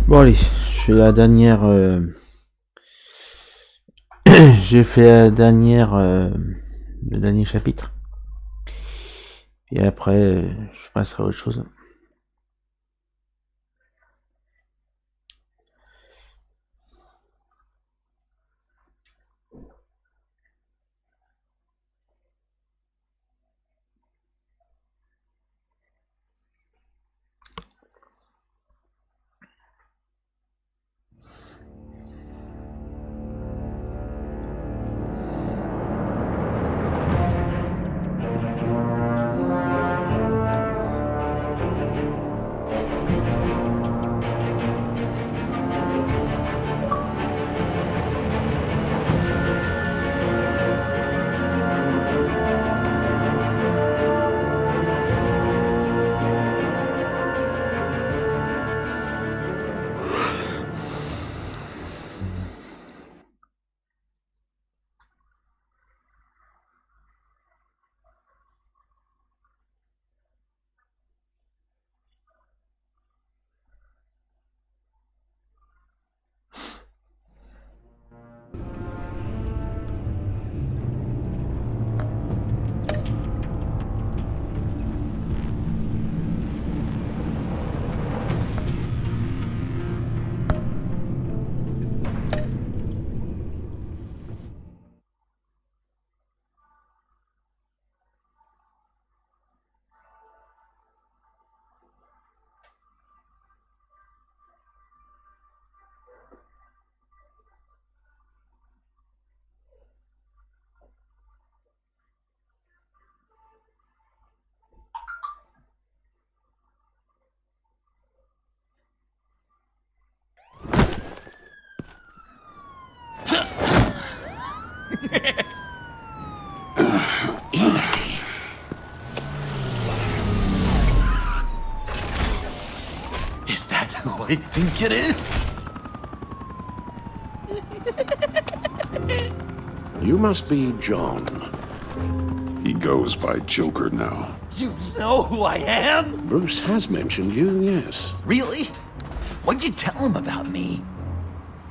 Bon allez, je fais la dernière. J'ai fait la dernière, le dernier chapitre. Et après, je passerai à autre chose. Easy. Is that who I think it is? You must be John. He goes by Joker now. You know who I am? Bruce has mentioned you, yes. Really? What'd you tell him about me?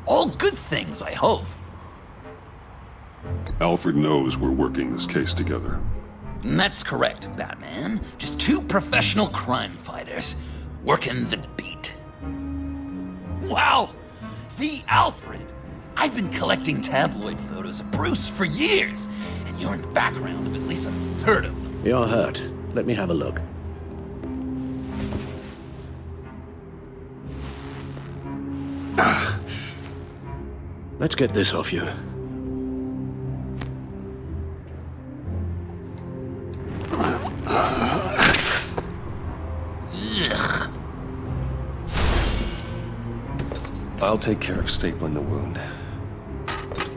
All good things, I hope. Alfred knows we're working this case together. That's correct, Batman. Just two professional crime fighters working the beat. Wow! The Alfred! I've been collecting tabloid photos of Bruce for years, and you're in the background of at least a third of them. You're hurt. Let me have a look. Let's get this off you. Ugh. I'll take care of stapling the wound.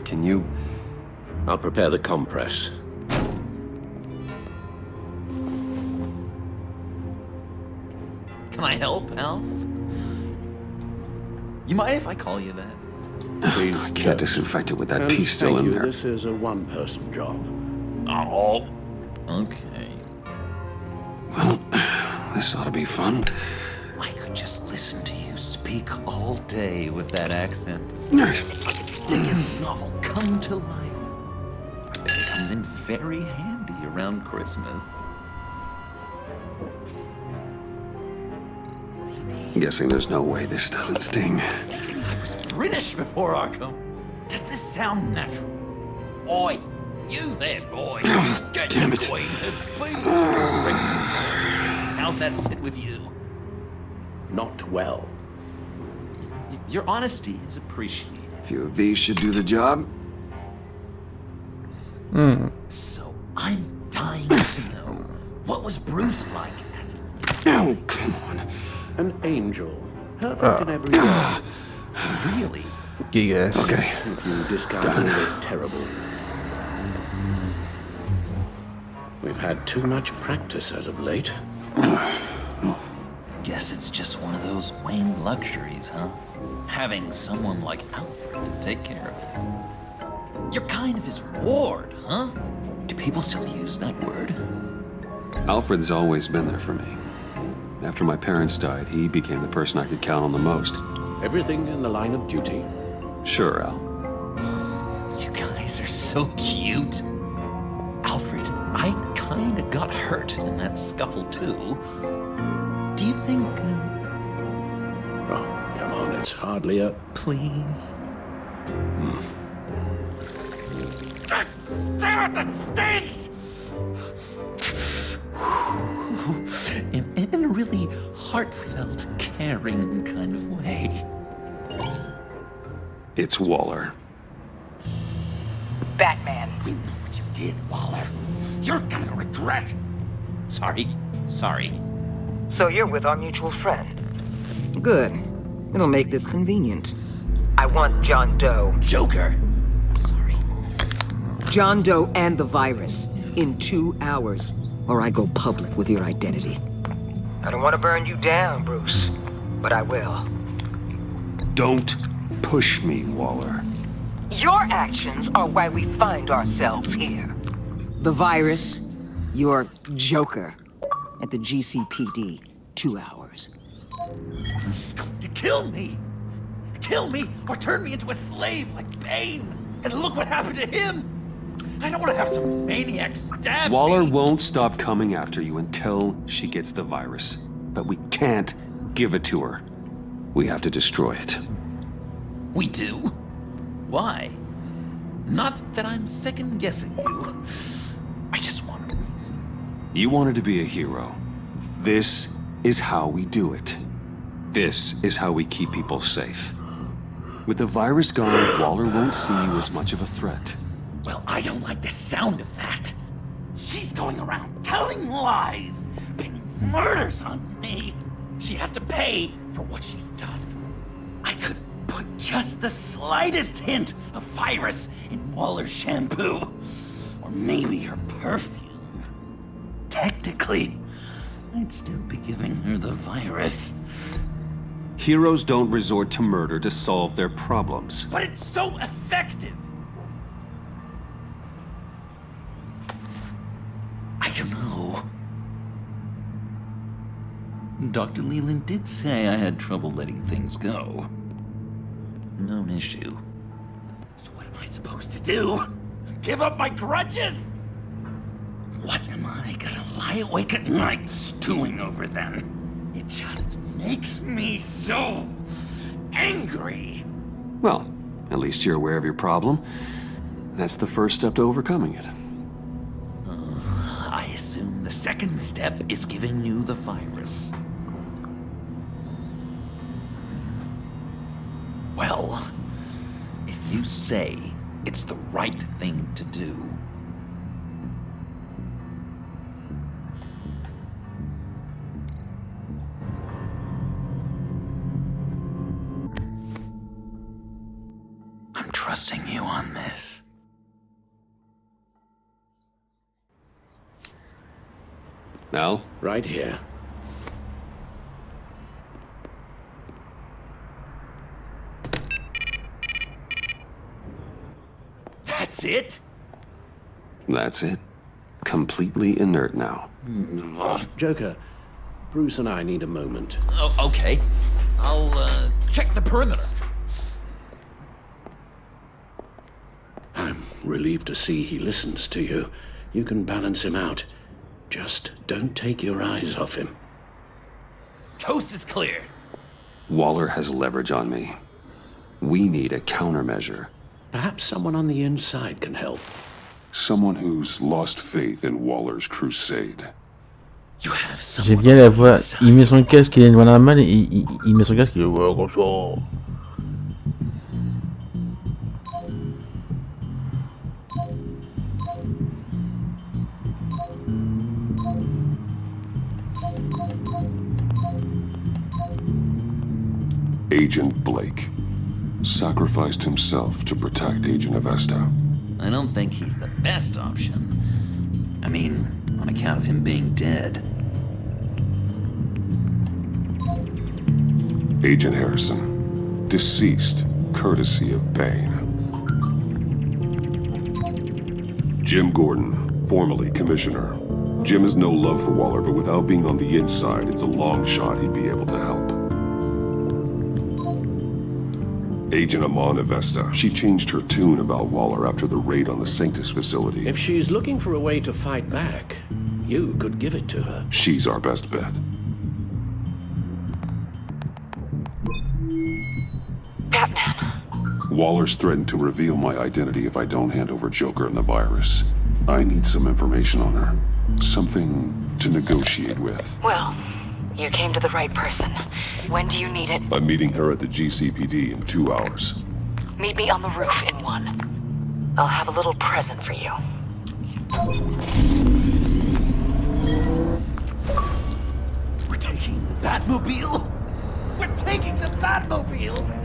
Can you? I'll prepare the compress. Can I help, Alf? You mind if I call you that? Please, I can't disinfect it with that piece still thank in you. there. This is a one-person job. Oh, okay. Well, this ought to be fun. I could just listen to you speak all day with that accent. Dickens' novel come to life. It comes in very handy around Christmas. I'm guessing there's no way this doesn't sting. I was British before Arkham. Does this sound natural? Oi, you there, boy. Get Damn it. acquainted, please. How's that sit with you? Not well. Your honesty is appreciated. A few of these should do the job. So I'm dying to know, what was Bruce like as a... Oh, come on. An angel. Perfect in every way. Really? Yes. Okay. If you discount all the terrible. We've had too much practice as of late. Guess it's just one of those Wayne luxuries, huh? Having someone like Alfred to take care of you. You're kind of his ward, huh? Do people still use that word? Alfred's always been there for me. After my parents died, he became the person I could count on the most. Everything in the line of duty. Sure, Al. You guys are so cute. Alfred, I kinda got hurt in that scuffle too. Do you think... Oh, come on, it's hardly a... please? God damn it, that stinks! In a really heartfelt, caring kind of way. It's Waller. Batman. We know what you did, Waller. You're gonna regret. Sorry. So you're with our mutual friend. Good. It'll make this convenient. I want John Doe. Joker. Sorry. John Doe and the virus. In 2 hours. Or I go public with your identity. I don't want to burn you down, Bruce. But I will. Don't push me, Waller. Your actions are why we find ourselves here. The virus, your Joker. At the GCPD, 2 hours. He's going to kill me. Kill me or turn me into a slave like Bane. And look what happened to him. I don't want to have some maniac stab Waller me. won't stop coming after you until she gets the virus. But we can't give it to her. We have to destroy it. We do? Why? Not that I'm second-guessing you. I just want a reason. You wanted to be a hero. This is how we do it. This is how we keep people safe. With the virus gone, Waller won't see you as much of a threat. Well, I don't like the sound of that. She's going around telling lies, pinning murders on me. She has to pay for what she's done. I could put just the slightest hint of virus in Waller's shampoo. Or maybe her perfume. Technically, I'd still be giving her the virus. Heroes don't resort to murder to solve their problems. But it's so effective! I don't know. Dr. Leland did say I had trouble letting things go. Known issue. So what am I supposed to do? Give up my grudges? What am I gonna lie awake at night stewing over then? It just makes me so angry. Well, at least you're aware of your problem. That's the first step to overcoming it. I assume the second step is giving you the virus. Well, if you say it's the right thing to do, I'm trusting you on this. Al? Right here. That's it? That's it. Completely inert now. Joker, Bruce and I need a moment. Oh, okay. I'll check the perimeter. I'm relieved to see he listens to you. You can balance him out. Just don't take your eyes off him. Coast is clear. Waller has leverage on me. We need a countermeasure. Perhaps someone on the inside can help. Someone who's lost faith in Waller's crusade. You have J'aime someone bien la on the voix. inside. Il met son casque, il est devant la main, il met son casque, il dit ouais, bonjour. Agent Blake sacrificed himself to protect Agent Avesta. I don't think he's the best option. I mean, on account of him being dead. Agent Harrison, deceased courtesy of Bane. Jim Gordon, formerly commissioner. Jim has no love for Waller, but without being on the inside, it's a long shot he'd be able to help. Agent Amon Avesta. She changed her tune about Waller after the raid on the Sanctus facility. If she's looking for a way to fight back, you could give it to her. She's our best bet. Batman. Waller's threatened to reveal my identity if I don't hand over Joker and the virus. I need some information on her. Something to negotiate with. Well, you came to the right person. When do you need it? I'm meeting her at the GCPD in 2 hours. Meet me on the roof in 1. I'll have a little present for you. We're taking the Batmobile? We're taking the Batmobile!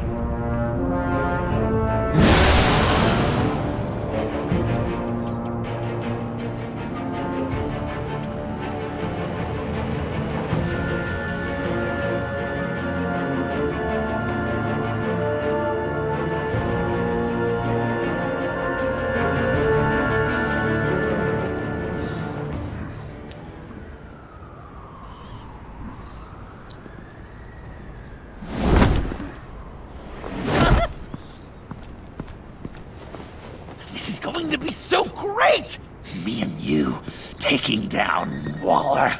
This is going to be so great! Me and you taking down Waller.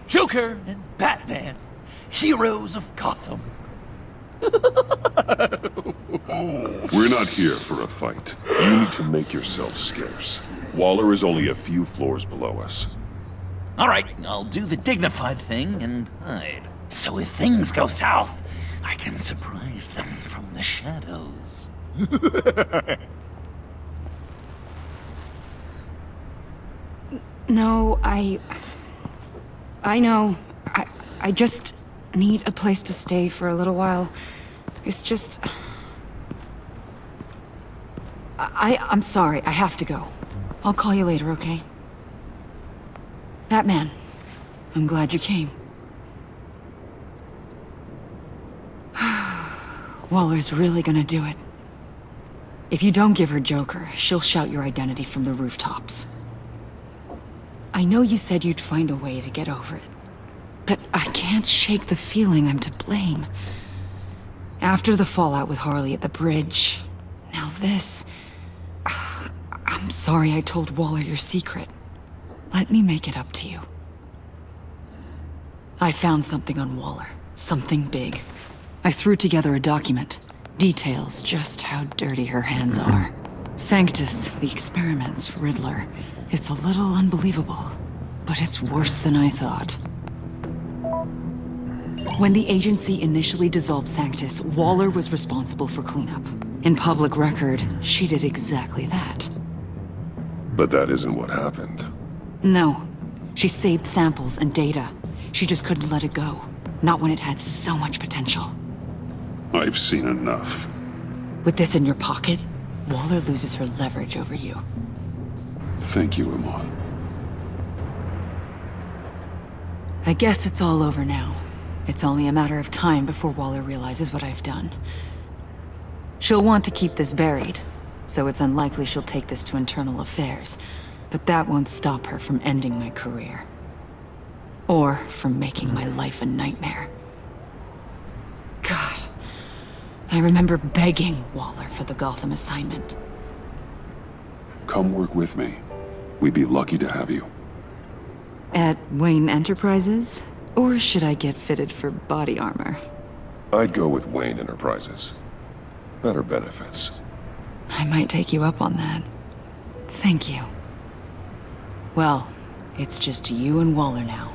Joker and Batman, heroes of Gotham. We're not here for a fight. You need to make yourself scarce. Waller is only a few floors below us. All right, I'll do the dignified thing and hide. So if things go south, I can surprise them from the shadows. No, I know. I just need a place to stay for a little while. It's just... I'm sorry, I have to go. I'll call you later, okay? Batman, I'm glad you came. Waller's really gonna do it. If you don't give her Joker, she'll shout your identity from the rooftops. I know you said you'd find a way to get over it, but I can't shake the feeling I'm to blame. After the fallout with Harley at the bridge, now this... I'm sorry I told Waller your secret. Let me make it up to you. I found something on Waller. Something big. I threw together a document. Details just how dirty her hands are. Sanctus, the experiments, Riddler. It's a little unbelievable, but it's worse than I thought. When the agency initially dissolved Sanctus, Waller was responsible for cleanup. In public record, she did exactly that. But that isn't what happened. No. She saved samples and data. She just couldn't let it go. Not when it had so much potential. I've seen enough. With this in your pocket, Waller loses her leverage over you. Thank you, Amon. I guess it's all over now. It's only a matter of time before Waller realizes what I've done. She'll want to keep this buried, so it's unlikely she'll take this to internal affairs. But that won't stop her from ending my career. Or from making my life a nightmare. God. I remember begging Waller for the Gotham assignment. Come work with me. We'd be lucky to have you. At Wayne Enterprises? Or should I get fitted for body armor? I'd go with Wayne Enterprises. Better benefits. I might take you up on that. Thank you. Well, it's just you and Waller now.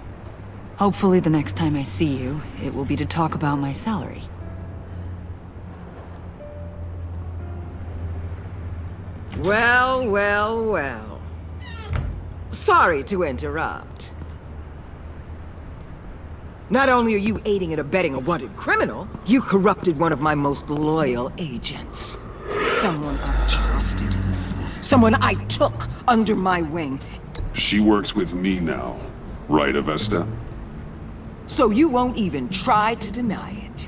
Hopefully the next time I see you, it will be to talk about my salary. Well, well, well. Sorry to interrupt. Not only are you aiding and abetting a wanted criminal, you corrupted one of my most loyal agents. Someone I trusted. Someone I took under my wing. She works with me now. Right, Avesta? So you won't even try to deny it.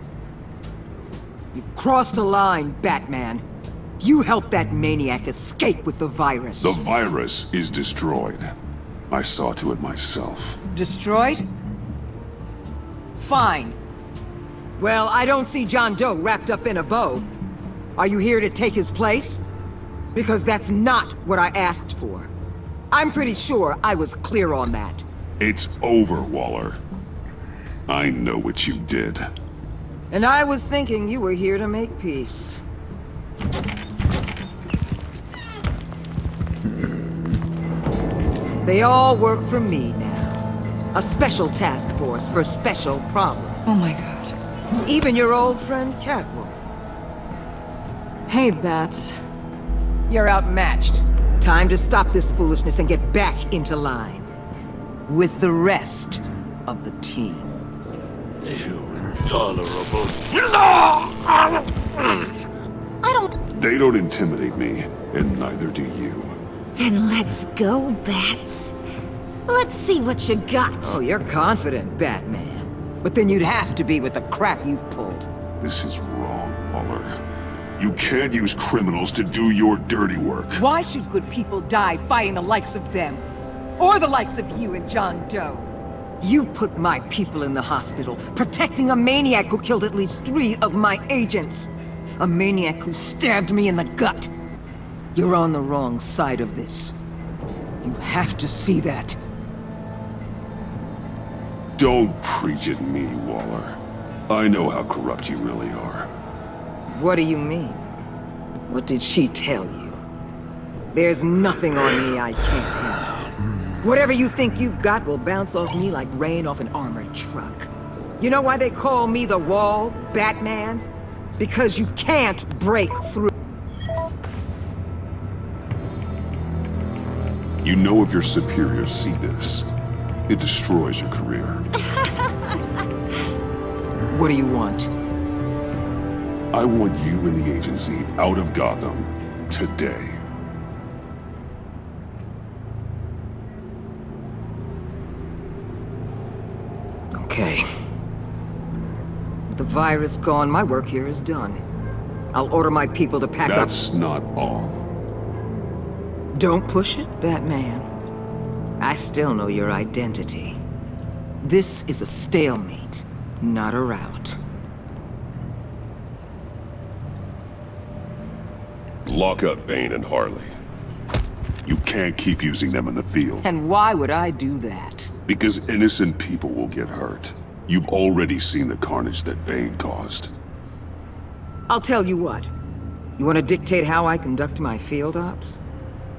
You've crossed a line, Batman. You helped that maniac escape with the virus. The virus is destroyed. I saw to it myself. Destroyed? Fine. Well, I don't see John Doe wrapped up in a bow. Are you here to take his place? Because that's not what I asked for. I'm pretty sure I was clear on that. It's over, Waller. I know what you did. And I was thinking you were here to make peace. They all work for me now. A special task force for special problems. Oh my god. Even your old friend Catwoman. Hey, Bats. You're outmatched. Time to stop this foolishness and get back into line. With the rest of the team. You intolerable. They don't intimidate me, and neither do you. Then let's go, Bats. Let's see what you got. Oh, you're confident, Batman. But then you'd have to be with the crap you've pulled. This is wrong, Waller. You can't use criminals to do your dirty work. Why should good people die fighting the likes of them? Or the likes of you and John Doe? You put my people in the hospital, protecting a maniac who killed at least 3 of my agents. A maniac who stabbed me in the gut. You're on the wrong side of this. You have to see that. Don't preach at me, Waller. I know how corrupt you really are. What do you mean? What did she tell you? There's nothing on me I can't handle. Whatever you think you got will bounce off me like rain off an armored truck. You know why they call me the Wall, Batman? Because you can't break through. You know if your superiors see this, it destroys your career. What do you want? I want you and the agency out of Gotham today. Okay. With the virus gone, my work here is done. I'll order my people to pack up. That's not all. Don't push it, Batman. I still know your identity. This is a stalemate, not a rout. Lock up Bane and Harley. You can't keep using them in the field. And why would I do that? Because innocent people will get hurt. You've already seen the carnage that Bane caused. I'll tell you what. You want to dictate how I conduct my field ops?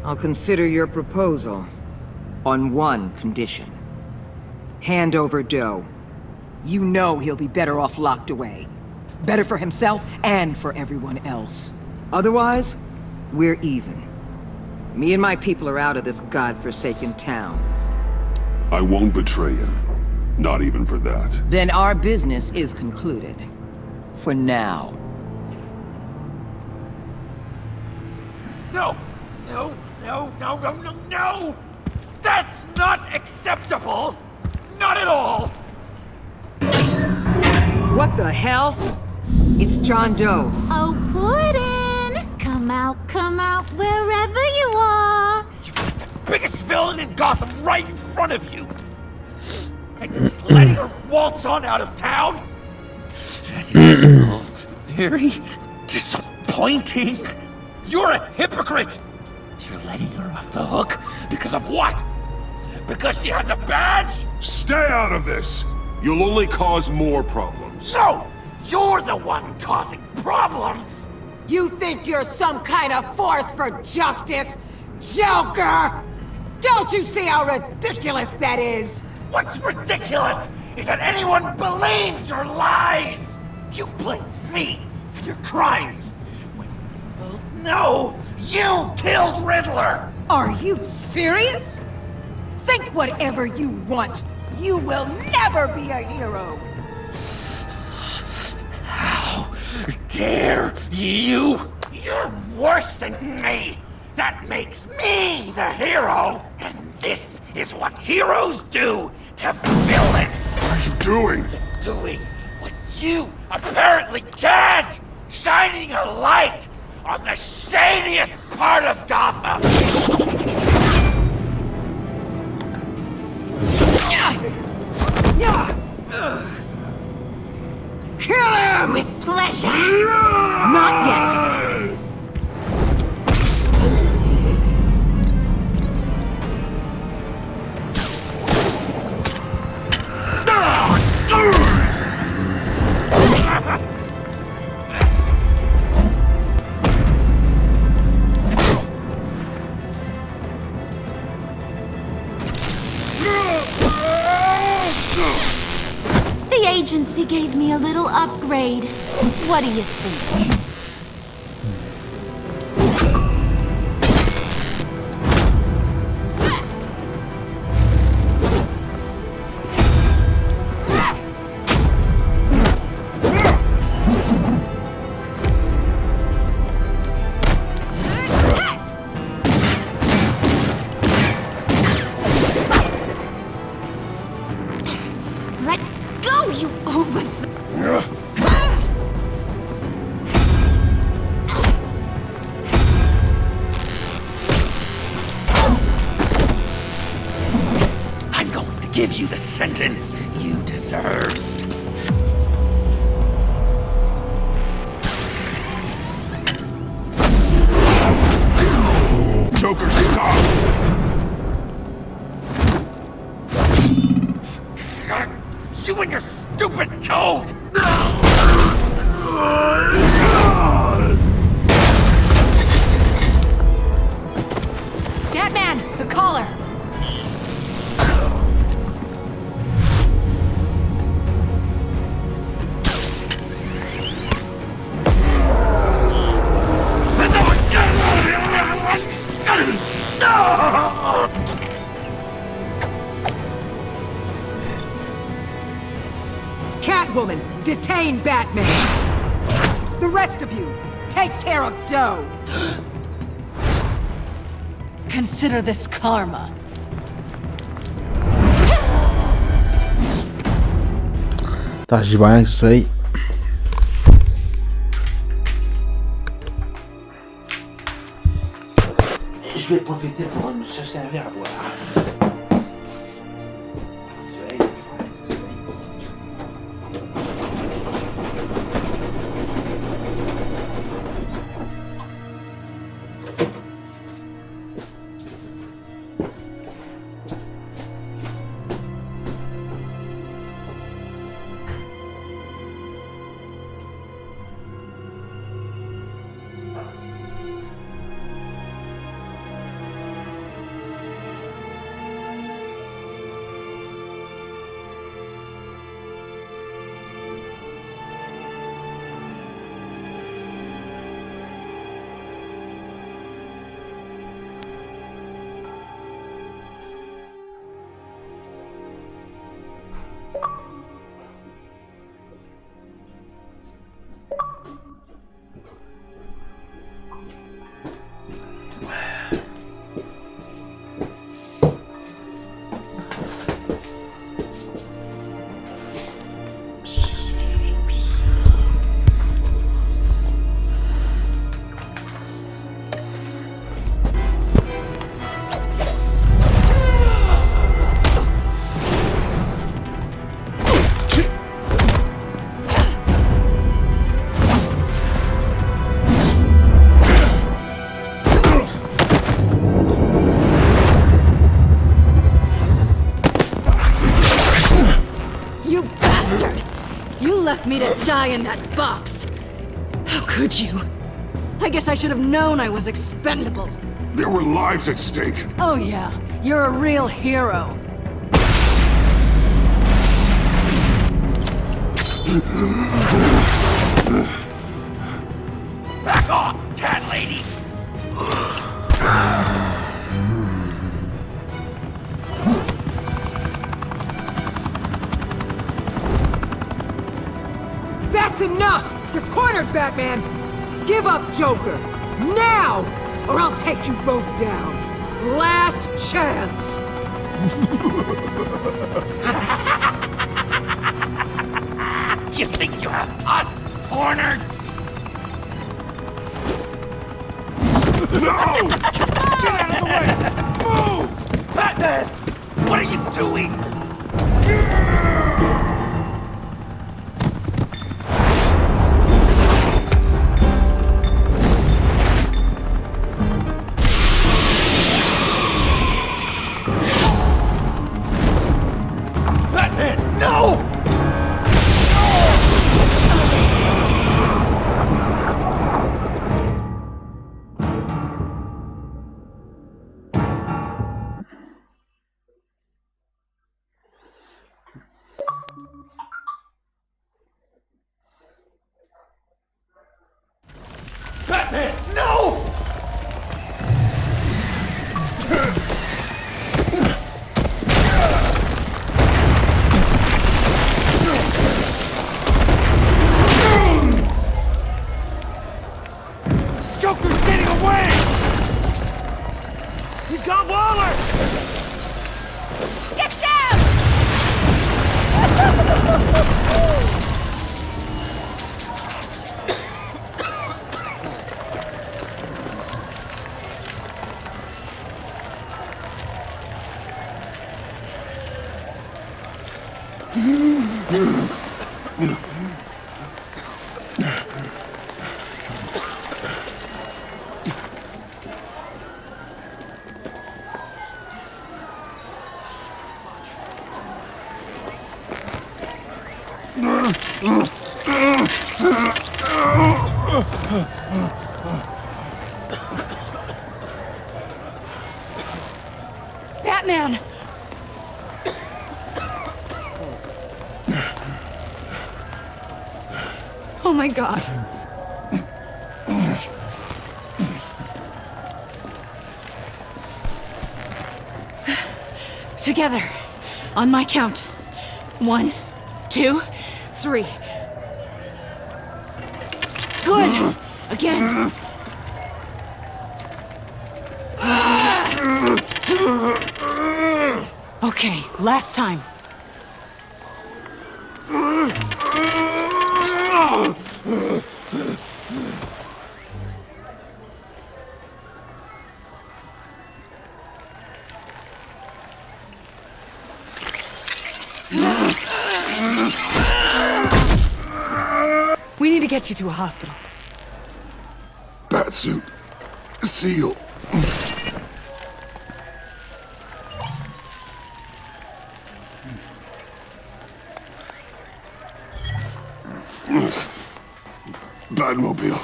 I'll consider your proposal. On one condition. Hand over Doe. You know he'll be better off locked away. Better for himself and for everyone else. Otherwise, we're even. Me and my people are out of this godforsaken town. I won't betray him. Not even for that. Then our business is concluded. For now. No! No, no, no, no, no, no! That's not acceptable! Not at all! What the hell? It's John Doe. Oh, Puddin'! Come out, wherever you are! You've got the biggest villain in Gotham right in front of you! And you're just letting her waltz on out of town? That is all very disappointing! You're a hypocrite! You're letting her off the hook because of what? Because she has a badge? Stay out of this! You'll only cause more problems. No! You're the one causing problems! You think you're some kind of force for justice, Joker? Don't you see how ridiculous that is? What's ridiculous is that anyone believes your lies! You blame me for your crimes, when we both know you killed Riddler! Are you serious? Think whatever you want. You will never be a hero. How dare you? You're worse than me! That makes me the hero! And this is what heroes do to villains! What are you doing? Doing what you apparently can't! Shining a light on the shadiest part of Gotham! Kill him! With pleasure. Not yet. The agency gave me a little upgrade. What do you think? Let go, you I'm going to give you the sentence you deserve. Joker, stop! You and your stupid code! Batman, the collar! Catwoman, detain Batman. The rest of you, take care of Joe. Consider this karma. Attends, j'y vois rien avec ce soleil. Je vais profiter pour me chercher un verre à boire. left me to die in that box. How could you? I guess I should have known I was expendable. There were lives at stake. Oh yeah, you're a real hero. Back off, cat lady! That's enough! You're cornered, Batman! Give up, Joker! Now! Or I'll take you both down! Last chance! You think you have us cornered? No! Get out of the way! Move! Batman! What are you doing? Batman! Oh my God. Together. On my count. 1, 2, 3. Good. Again. Okay, last time. We need to get you to a hospital. Batsuit. Seal. Batmobile.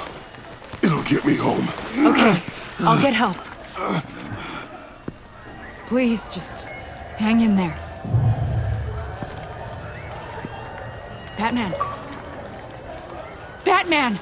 It'll get me home. Okay, I'll get help. Please, just hang in there. Batman. Batman!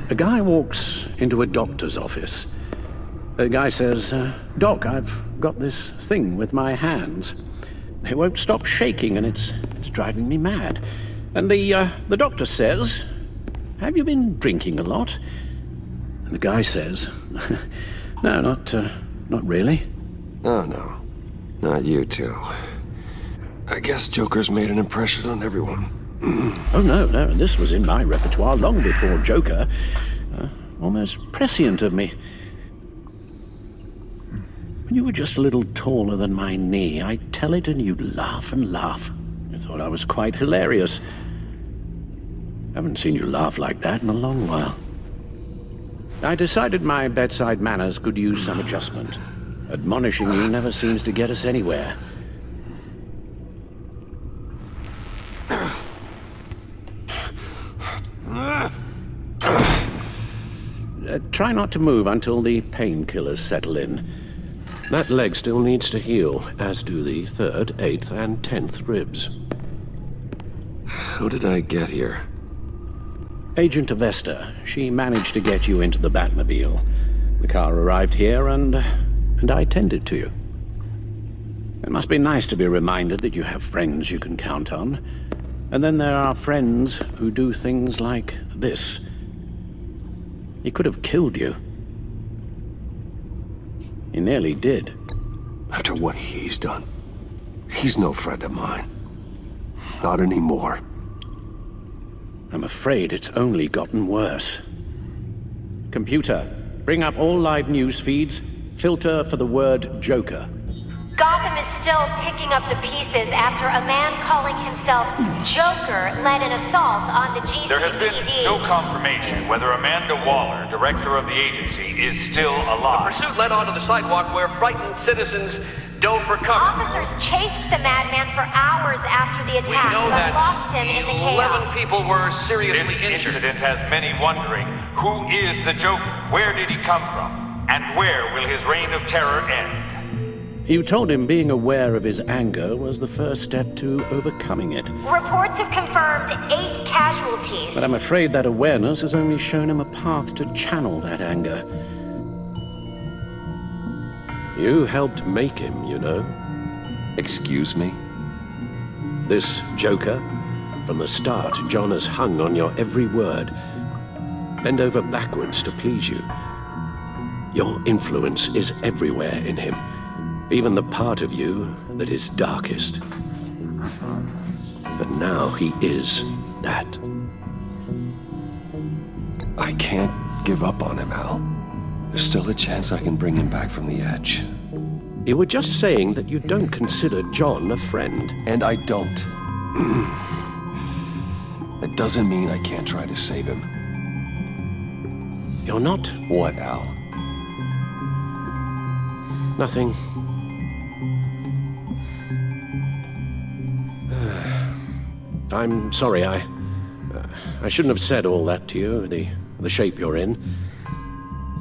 A guy walks into a doctor's office. The guy says, Doc, I've got this thing with my hands. They won't stop shaking and it's driving me mad. And the doctor says, have you been drinking a lot? And the guy says, no, not really. Oh, no. Not you two. I guess Joker's made an impression on everyone. Oh, no, this was in my repertoire long before Joker. Almost prescient of me. When you were just a little taller than my knee, I'd tell it and you'd laugh and laugh. I thought I was quite hilarious. Haven't seen you laugh like that in a long while. I decided my bedside manners could use some adjustment. Admonishing you never seems to get us anywhere. Try not to move until the painkillers settle in. That leg still needs to heal, as do the 3rd, 8th, and 10th ribs. How did I get here? Agent Avesta, she managed to get you into the Batmobile. The car arrived here and I tended to you. It must be nice to be reminded that you have friends you can count on. And then there are friends who do things like this. He could have killed you. He nearly did. After what he's done, he's no friend of mine. Not anymore. I'm afraid it's only gotten worse. Computer, bring up all live news feeds. Filter for the word Joker. Gotham is still picking up the pieces after a man calling himself Joker led an assault on the GCPD. There has been no confirmation whether Amanda Waller, director of the agency, is still alive. The pursuit led onto the sidewalk where frightened citizens dove for cover. Officers chased the madman for hours after the attack, We know but that lost him in the 11 chaos. people were seriously This injured. incident has many wondering, who is the Joker? Where did he come from? And where will his reign of terror end? You told him being aware of his anger was the first step to overcoming it. Reports have confirmed 8 casualties. But I'm afraid that awareness has only shown him a path to channel that anger. You helped make him, you know. Excuse me? This Joker, from the start, John has hung on your every word. Bend over backwards to please you. Your influence is everywhere in him, even the part of you that is darkest. And now he is that. I can't give up on him, Al. There's still a chance I can bring him back from the edge. You were just saying that you don't consider John a friend. And I don't. That doesn't mean I can't try to save him. You're not? What, Al? Nothing. I'm sorry, I shouldn't have said all that to you, the shape you're in.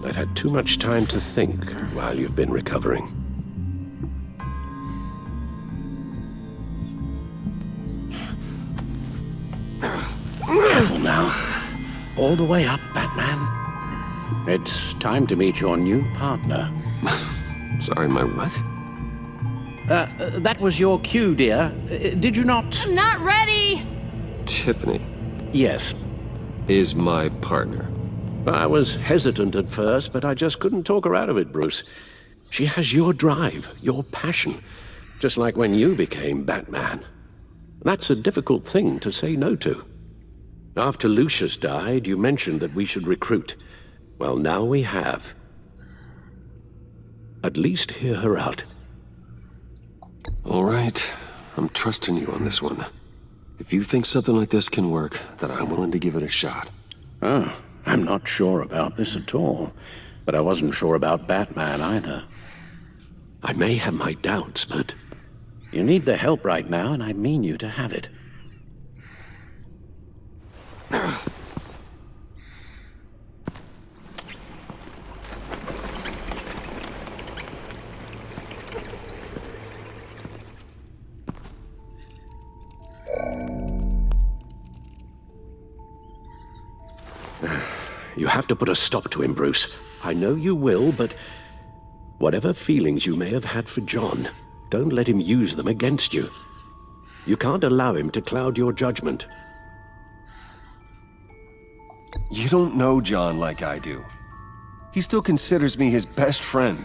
I've had too much time to think while you've been recovering. Careful now. All the way up, Batman. It's time to meet your new partner. Sorry, my what? That was your cue, dear. Did you not? I'm not ready! Tiffany. Yes. Is my partner. I was hesitant at first, but I just couldn't talk her out of it, Bruce. She has your drive, your passion, just like when you became Batman. That's a difficult thing to say no to. After Lucius died, you mentioned that we should recruit. Well, now we have. At least hear her out. All right. I'm trusting you on this one. If you think something like this can work, then I'm willing to give it a shot. Oh, I'm not sure about this at all. But I wasn't sure about Batman either. I may have my doubts, but you need the help right now, and I mean you to have it. You have to put a stop to him, Bruce. I know you will, but whatever feelings you may have had for John, don't let him use them against you. You can't allow him to cloud your judgment. You don't know John like I do. He still considers me his best friend.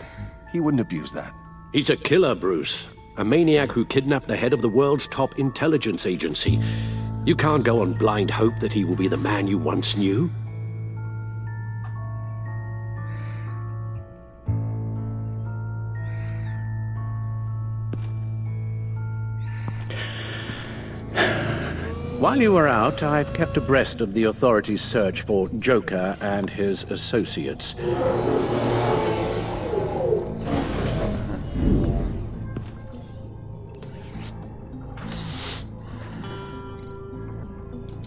He wouldn't abuse that. He's a killer, Bruce. A maniac who kidnapped the head of the world's top intelligence agency. You can't go on blind hope that he will be the man you once knew. While you were out, I've kept abreast of the authorities' search for Joker and his associates.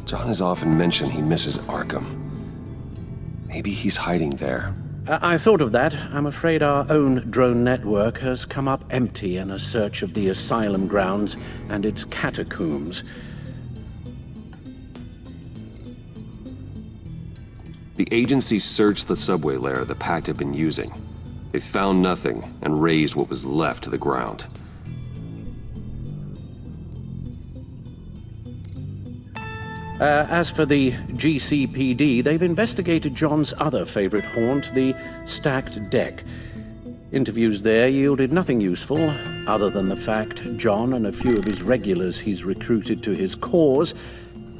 John has often mentioned he misses Arkham. Maybe he's hiding there. I thought of that. I'm afraid our own drone network has come up empty in a search of the asylum grounds and its catacombs. The agency searched the subway lair the Pact had been using. They found nothing and razed what was left to the ground. As for the GCPD, they've investigated John's other favorite haunt, the stacked deck. Interviews there yielded nothing useful, other than the fact John and a few of his regulars he's recruited to his cause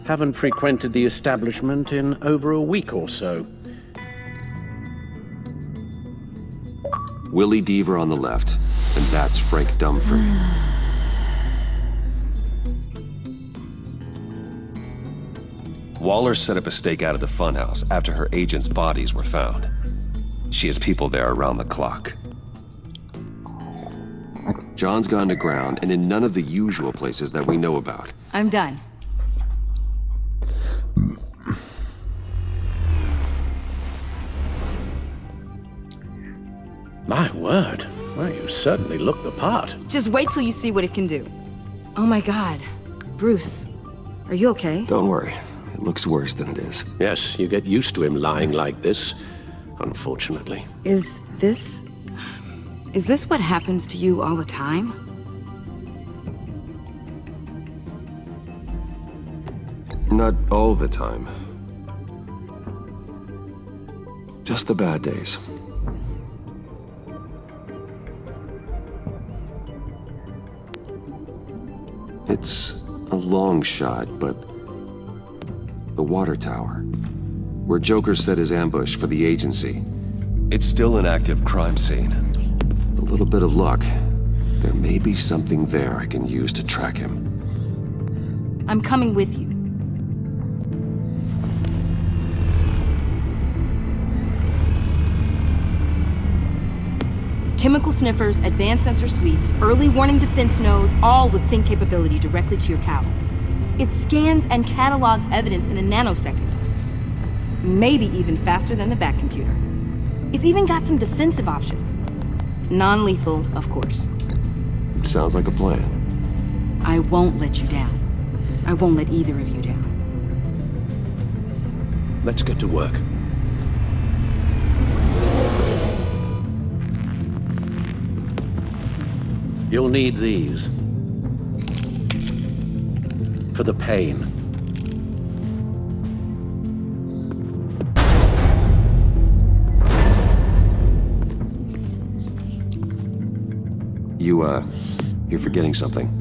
haven't frequented the establishment in over a week or so. Willie Deaver on the left, and that's Frank Dumfrey. Waller set up a stakeout at the funhouse after her agents' bodies were found. She has people there around the clock. John's gone to ground and in none of the usual places that we know about. I'm done. My word. Well, you certainly look the part. Just wait till you see what it can do. Oh my God. Bruce, are you okay? Don't worry. It looks worse than it is. Yes, you get used to him lying like this, unfortunately. Is this what happens to you all the time? Not all the time. Just the bad days. It's a long shot, but the water tower, where Joker set his ambush for the agency, it's still an active crime scene. With a little bit of luck, there may be something there I can use to track him. I'm coming with you. Chemical sniffers, advanced sensor suites, early warning defense nodes, all with sync capability directly to your cowl. It scans and catalogs evidence in a nanosecond. Maybe even faster than the Bat computer. It's even got some defensive options. Non-lethal, of course. Sounds like a plan. I won't let you down. I won't let either of you down. Let's get to work. You'll need these. For the pain. You're forgetting something.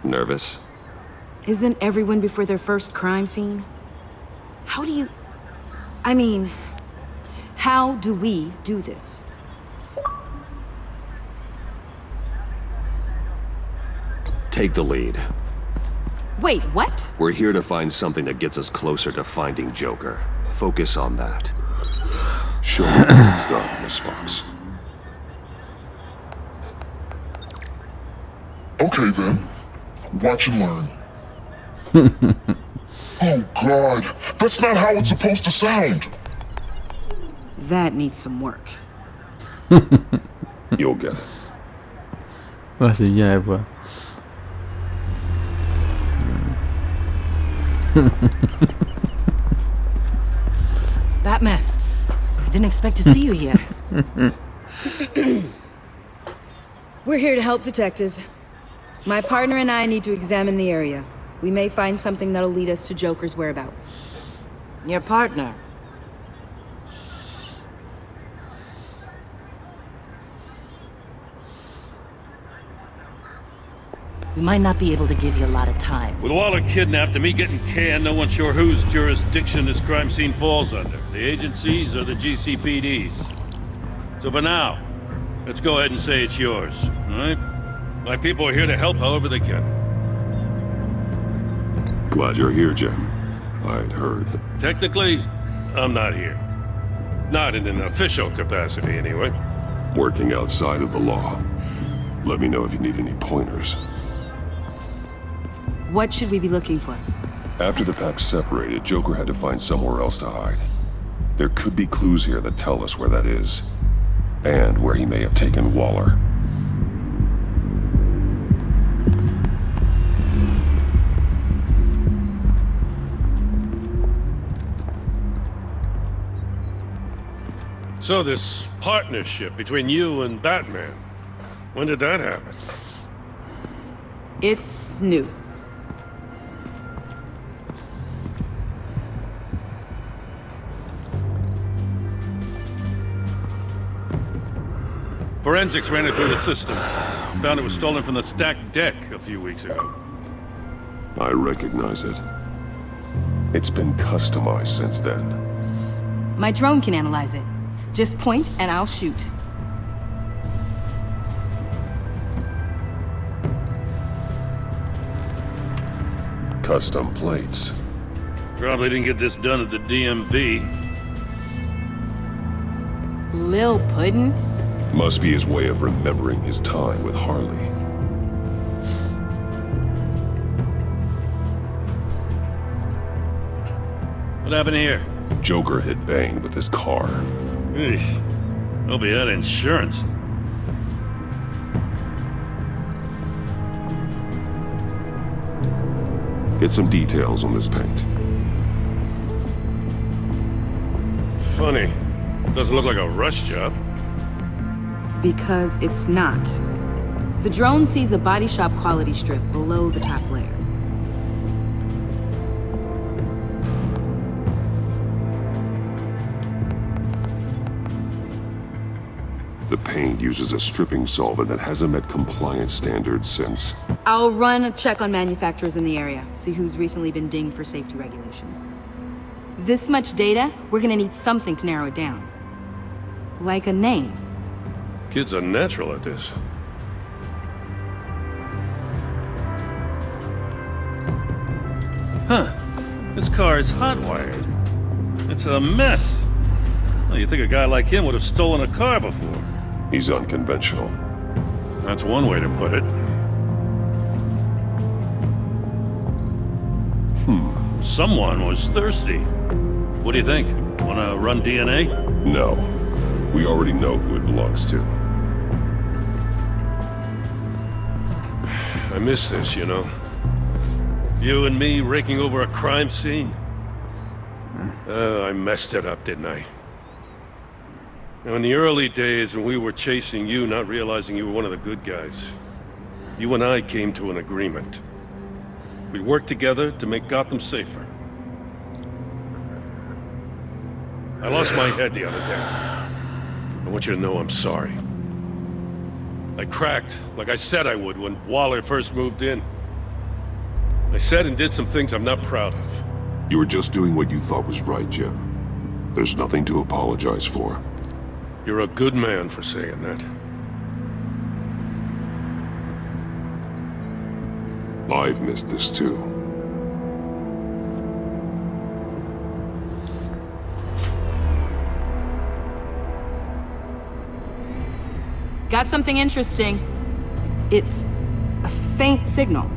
Nervous? Isn't everyone before their first crime scene? How do you... I mean, how do we do this? Take the lead. Wait, what? We're here to find something that gets us closer to finding Joker. Focus on that. Show me how it's done, Miss Fox. Okay then. Watch and learn. Oh God, that's not how it's supposed to sound. That needs some work. You'll get it. Ouais, c'est bien la voix. Batman, I didn't expect to see you here. We're here to help, Detective. My partner and I need to examine the area. We may find something that'll lead us to Joker's whereabouts. Your partner? We might not be able to give you a lot of time. With Waller kidnapped and me getting canned, no one's sure whose jurisdiction this crime scene falls under. The agencies or the GCPD's. So for now, let's go ahead and say it's yours, all right? My people are here to help however they can. Glad you're here, Jim. I'd heard. Technically, I'm not here. Not in an official capacity, anyway. Working outside of the law. Let me know if you need any pointers. What should we be looking for? After the pack separated, Joker had to find somewhere else to hide. There could be clues here that tell us where that is. And where he may have taken Waller. So this partnership between you and Batman, when did that happen? It's new. Forensics ran it through the system. Found it was stolen from the stacked deck a few weeks ago. I recognize it. It's been customized since then. My drone can analyze it. Just point and I'll shoot. Custom plates. Probably didn't get this done at the DMV. Lil Puddin'? Must be his way of remembering his time with Harley. What happened here? Joker hit Bane with his car. Eesh. Hope he had insurance. Get some details on this paint. Funny. Doesn't look like a rush job. Because it's not. The drone sees a body shop quality strip below the top layer. The paint uses a stripping solvent that hasn't met compliance standards since... I'll run a check on manufacturers in the area, see who's recently been dinged for safety regulations. This much data, we're gonna need something to narrow it down. Like a name. Kid's a natural at this. Huh. This car is hot-wired. It's a mess. Well, you'd think a guy like him would have stolen a car before. He's unconventional. That's one way to put it. Someone was thirsty. What do you think? Wanna run DNA? No. We already know who it belongs to. I miss this, you know. You and me raking over a crime scene. I messed it up, didn't I? Now, in the early days when we were chasing you, not realizing you were one of the good guys, you and I came to an agreement. We'd work together to make Gotham safer. I lost my head the other day. I want you to know I'm sorry. I cracked, like I said I would when Waller first moved in. I said and did some things I'm not proud of. You were just doing what you thought was right, Jim. There's nothing to apologize for. You're a good man for saying that. I've missed this too. Got something interesting. It's a faint signal.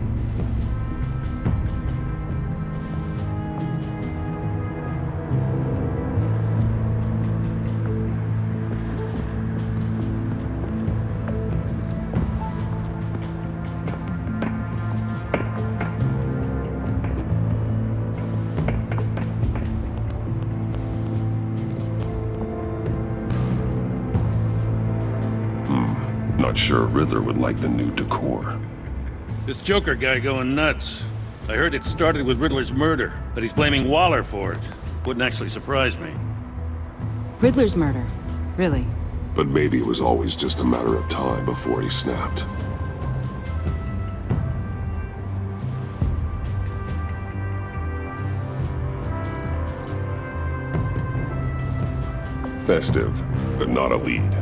Not sure Riddler would like the new decor. This Joker guy going nuts. I heard it started with Riddler's murder, that he's blaming Waller for it. Wouldn't actually surprise me. Riddler's murder? Really? But maybe it was always just a matter of time before he snapped. Festive, but not a lead.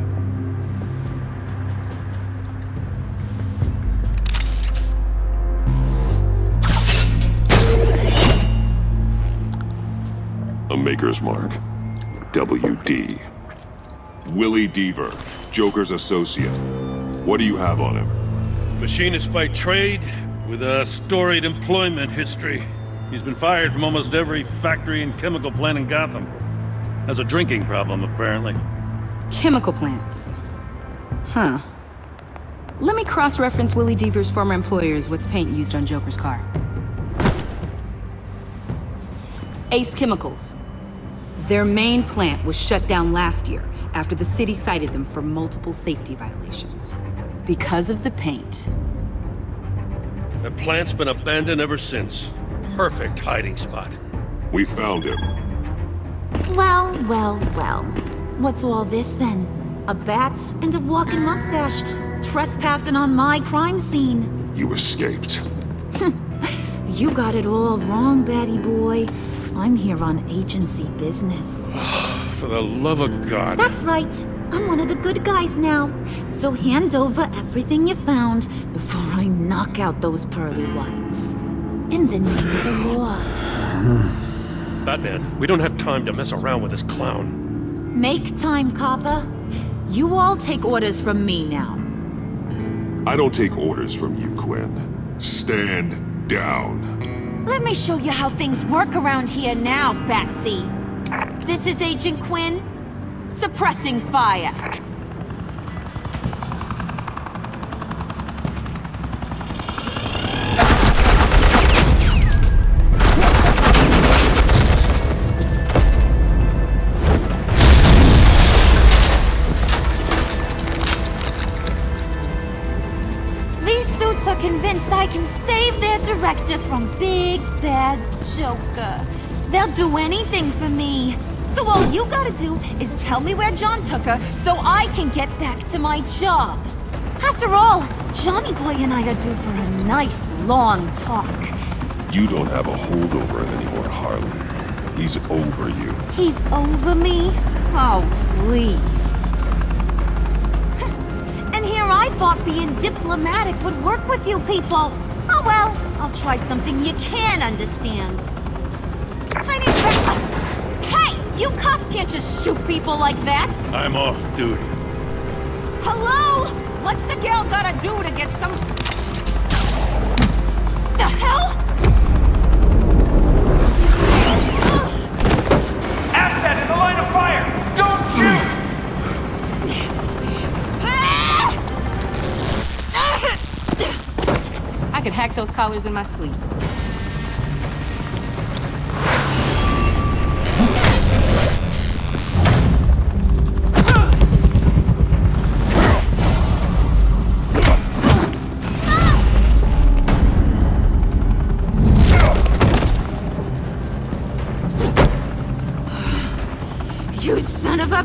A Maker's Mark. WD. Willie Deaver, Joker's associate. What do you have on him? Machinist by trade, with a storied employment history. He's been fired from almost every factory and chemical plant in Gotham. Has a drinking problem, apparently. Chemical plants. Huh. Let me cross-reference Willie Deaver's former employers with the paint used on Joker's car. Ace Chemicals. Their main plant was shut down last year after the city cited them for multiple safety violations. Because of the paint. The plant's been abandoned ever since. Perfect hiding spot. We found him. Well, well, well. What's all this then? A bat and a walking mustache trespassing on my crime scene. You escaped. You got it all wrong, Batty boy. I'm here on agency business. For the love of God. That's right. I'm one of the good guys now. So hand over everything you found before I knock out those pearly whites. In the name of the law. Batman, we don't have time to mess around with this clown. Make time, copper. You all take orders from me now. I don't take orders from you, Quinn. Stand down. Let me show you how things work around here now, Batsy. This is Agent Quinn, suppressing fire. Convinced I can save their director from Big Bad Joker. They'll do anything for me. So all you gotta do is tell me where John took her so I can get back to my job. After all, Johnny Boy and I are due for a nice long talk. You don't have a holdover anymore, Harley. He's over you. He's over me? Oh, please. I thought being diplomatic would work with you people. Oh well, I'll try something you can understand. I need Hey! You cops can't just shoot people like that! I'm off duty. Hello? What's a girl gotta do to get some... The hell? Asset in the line of fire! Don't shoot! I could hack those collars in my sleep. You son of a...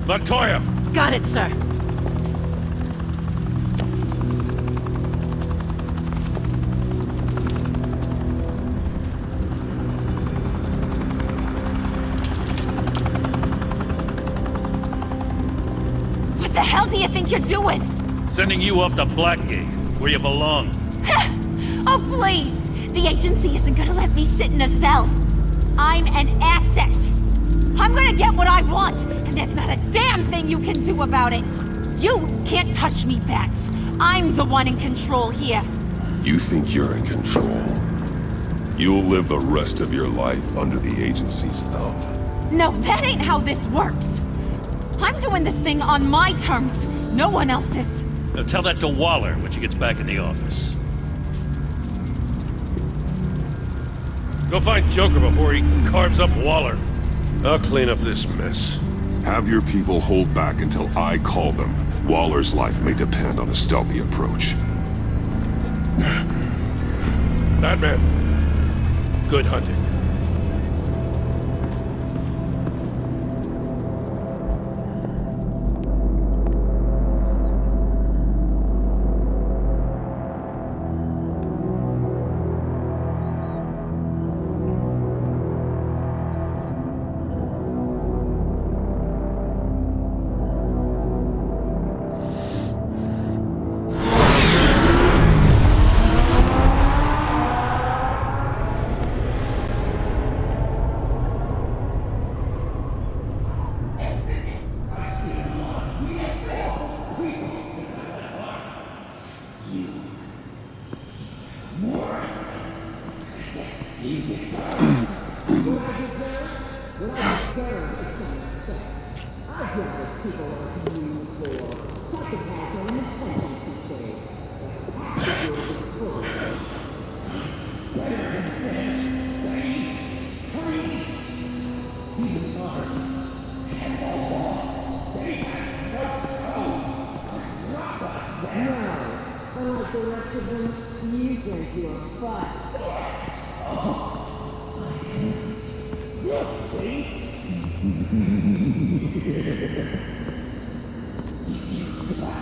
Montoya! Got it, sir. What the hell do you think you're doing? Sending you off to Blackgate, where you belong. Oh, please! The agency isn't gonna let me sit in a cell. I'm an asset. I'm gonna get what I want, and there's not a damn thing you can do about it. You can't touch me, Bats. I'm the one in control here. You think you're in control? You'll live the rest of your life under the agency's thumb. No, that ain't how this works. I'm doing this thing on my terms. No one else's. Now tell that to Waller when she gets back in the office. Go find Joker before he carves up Waller. I'll clean up this mess. Have your people hold back until I call them. Waller's life may depend on a stealthy approach. Batman, good hunting.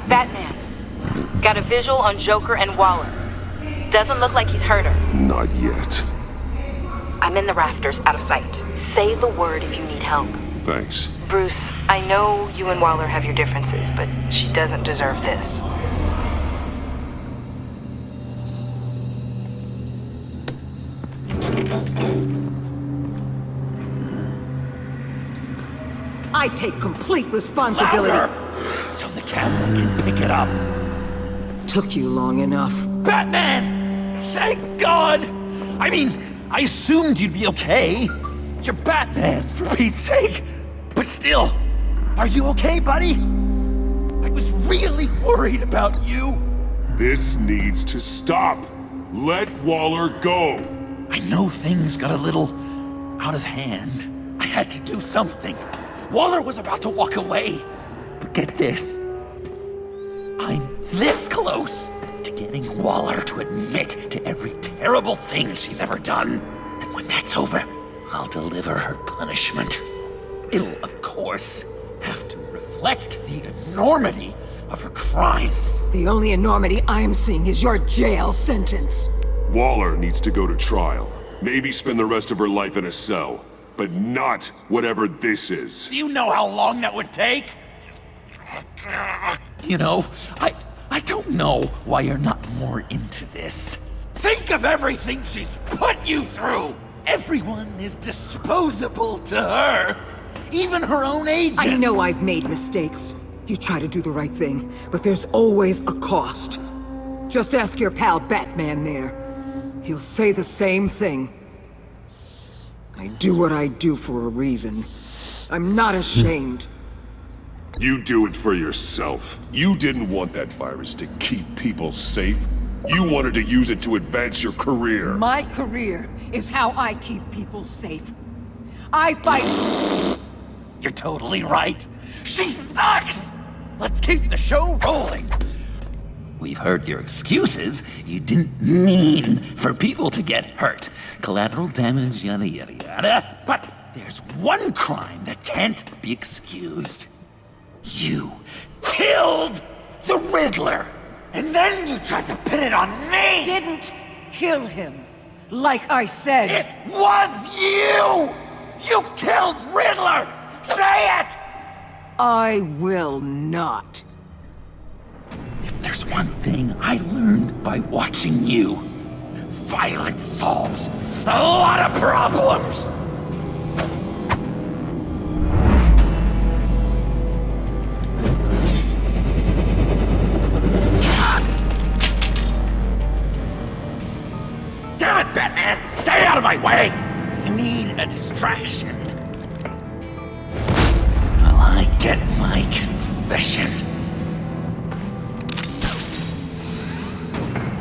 Batman, got a visual on Joker and Waller. Doesn't look like he's hurt her. Not yet. I'm in the rafters, out of sight. Say the word if you need help. Thanks. Bruce, I know you and Waller have your differences, but she doesn't deserve this. I take complete responsibility. Louder! So the camera can pick it up. Took you long enough. Batman! Thank God! I mean, I assumed you'd be okay. You're Batman, for Pete's sake. But still, are you okay, buddy? I was really worried about you. This needs to stop. Let Waller go. I know things got a little out of hand. I had to do something. Waller was about to walk away. But get this. I'm this close to getting Waller to admit to every terrible thing she's ever done. And when that's over, I'll deliver her punishment. It'll, of course, have to reflect the enormity of her crimes. The only enormity I'm seeing is your jail sentence. Waller needs to go to trial. Maybe spend the rest of her life in a cell. But not whatever this is. Do you know how long that would take? You know, I don't know why you're not more into this. Think of everything she's put you through! Everyone is disposable to her. Even her own agents. I know I've made mistakes. You try to do the right thing, but there's always a cost. Just ask your pal Batman there. He'll say the same thing. I do what I do for a reason. I'm not ashamed. You do it for yourself. You didn't want that virus to keep people safe. You wanted to use it to advance your career. My career is how I keep people safe. I fight... You're totally right. She sucks! Let's keep the show rolling. We've heard your excuses. You didn't mean for people to get hurt. Collateral damage, yada yada yada. But there's one crime that can't be excused. You killed the Riddler! And then you tried to pin it on me! Didn't kill him. Like I said. It was you! You killed Riddler! Say it! I will not. If there's one thing I learned by watching you, violence solves a lot of problems! Damn it, Batman! Stay out of my way! You need a distraction. While I get my confession.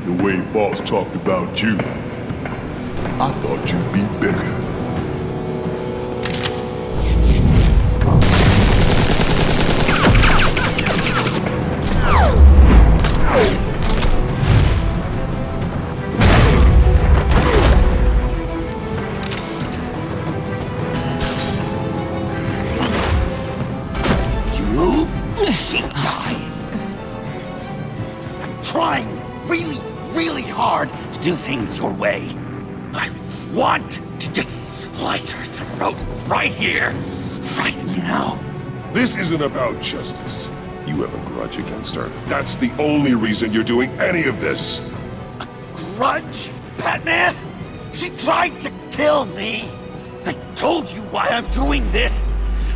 The way Boss talked about you, I thought you'd be bigger. You move, she dies. I'm trying really hard to do things your way. I want to just slice her throat right here, right now. This isn't about justice. You have a grudge against her. That's the only reason you're doing any of this. A grudge? Batman? She tried to kill me. I told you why I'm doing this,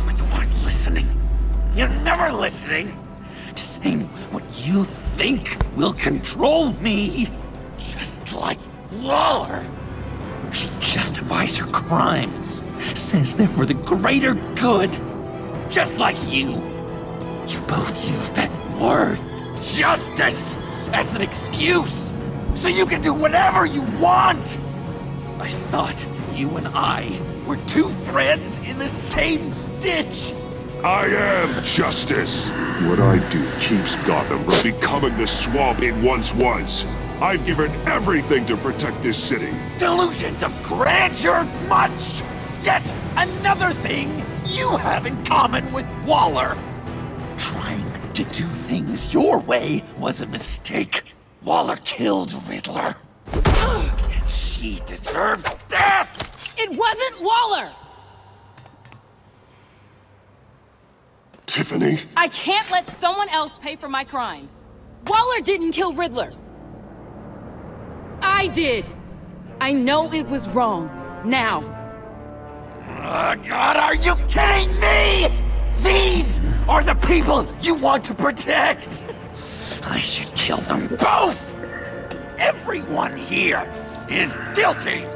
but you weren't listening. You're never listening. Just saying what you think will control me. Just like Waller. She justifies her crimes, says they're for the greater good. Just like you. You both use that word, justice, as an excuse, so you can do whatever you want. I thought you and I were two threads in the same stitch. I am justice. What I do keeps Gotham from becoming the swamp it once was. I've given everything to protect this city. Delusions of grandeur much. Yet another thing you have in common with Waller. Trying to do things your way was a mistake. Waller killed Riddler. And she deserved death! It wasn't Waller! Tiffany? I can't let someone else pay for my crimes. Waller didn't kill Riddler. I did. I know it was wrong. Now. God, are you kidding me? These are the people you want to protect! I should kill them both! Everyone here is guilty!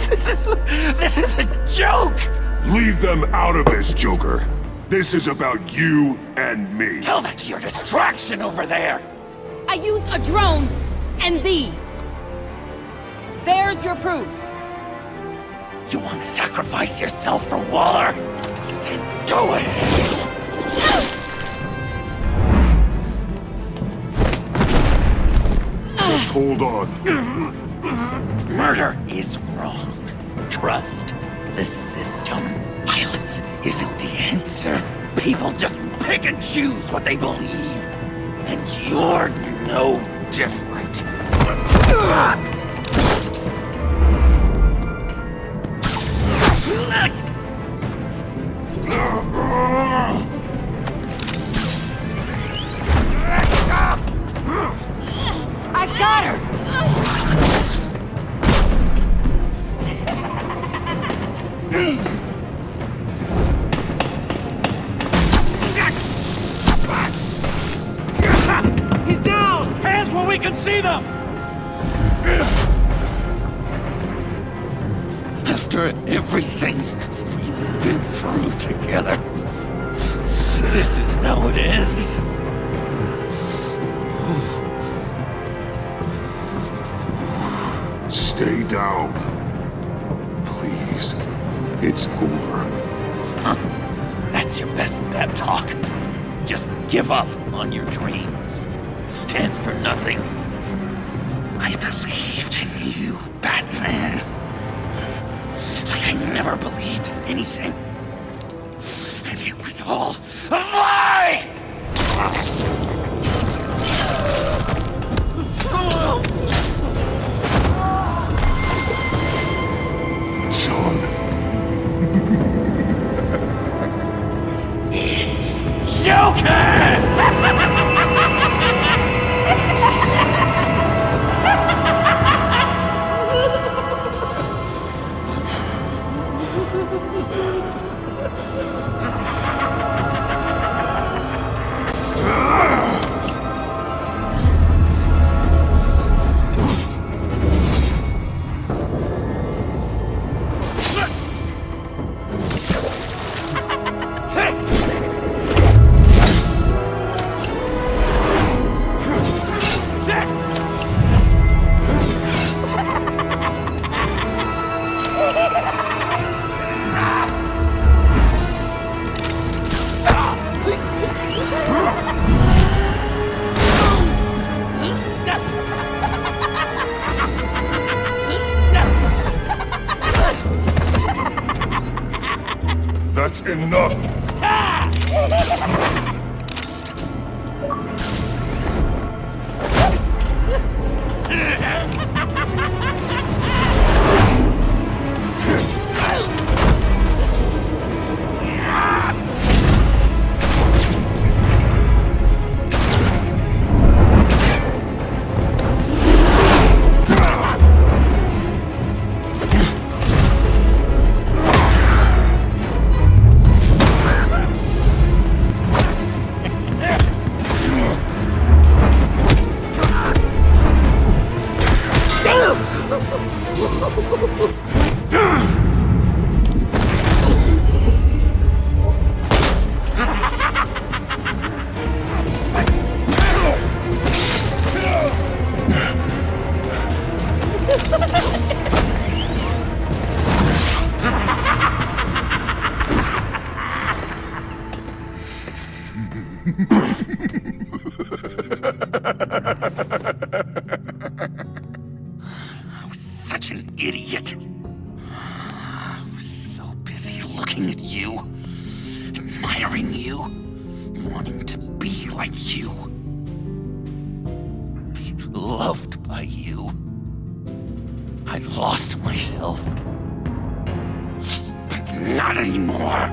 This is a joke! Leave them out of this, Joker. This is about you and me. Tell that to your distraction over there! I used a drone and these. There's your proof. You want to sacrifice yourself for Waller? Then go ahead! Just hold on. Murder is wrong. Trust the system. Violence isn't the answer. People just pick and choose what they believe. And you're no different. I got her! He's down! Hands where we can see them! After everything we've been through together, this is how it ends. Stay down. Please. It's over. Huh. That's your best pep talk. Just give up on your dreams. Stand for nothing. I believed in you, Batman. Like I never believed in anything. And it was all a lie! John. It's Joker! That's enough! I was such an idiot. I was so busy looking at you, admiring you, wanting to be like you, be loved by you. I lost myself. But not anymore.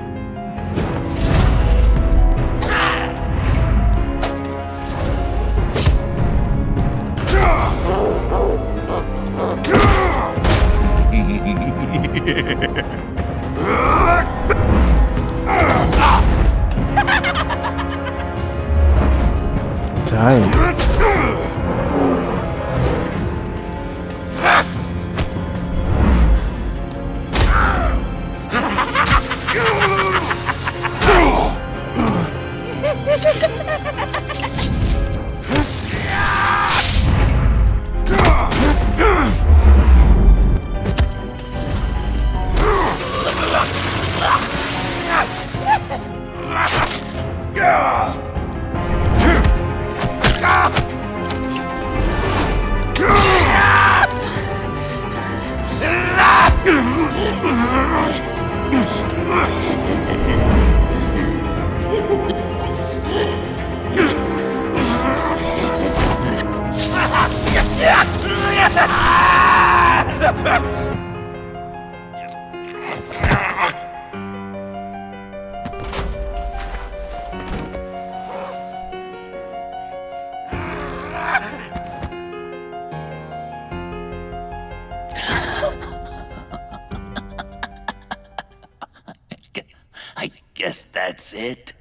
I guess that's it.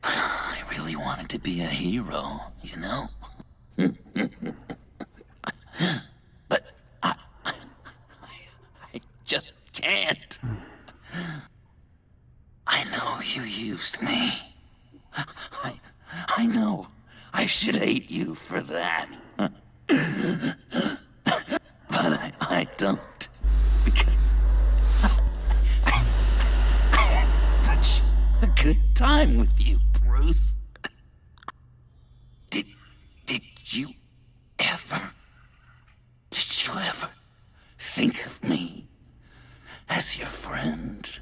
I really wanted to be a hero, you know? But I just can't. I know you used me. I know. I should hate you for that. But I don't. Because I had such a good time with you, Bruce. Did you ever think of me as your friend?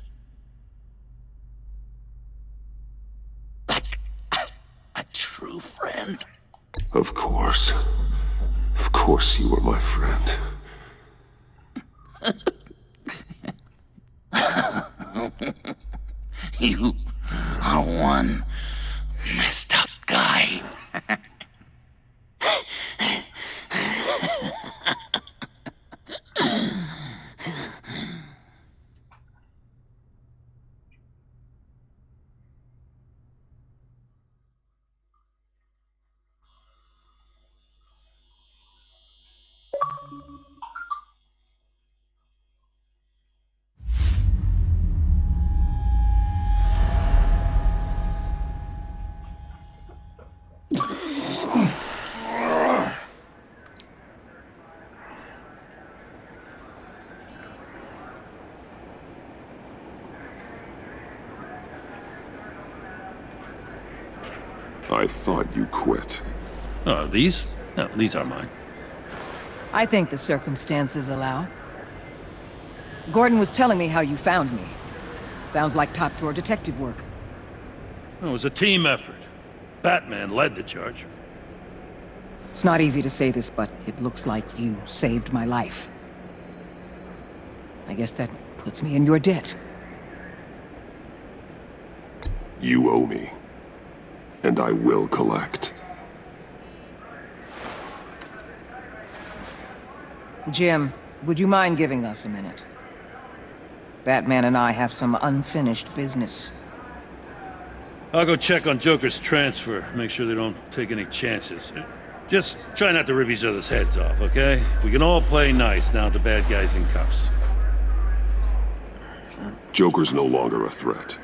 Like a true friend? Of course. Of course you were my friend. You are one messed up guy. I thought you quit. Oh, these? No, these are mine. I think the circumstances allow. Gordon was telling me how you found me. Sounds like top-drawer detective work. It was a team effort. Batman led the charge. It's not easy to say this, but it looks like you saved my life. I guess that puts me in your debt. You owe me. And I will collect. Jim, would you mind giving us a minute? Batman and I have some unfinished business. I'll go check on Joker's transfer, make sure they don't take any chances. Just try not to rip each other's heads off, okay? We can all play nice now the bad guy's in cuffs. Joker's no longer a threat.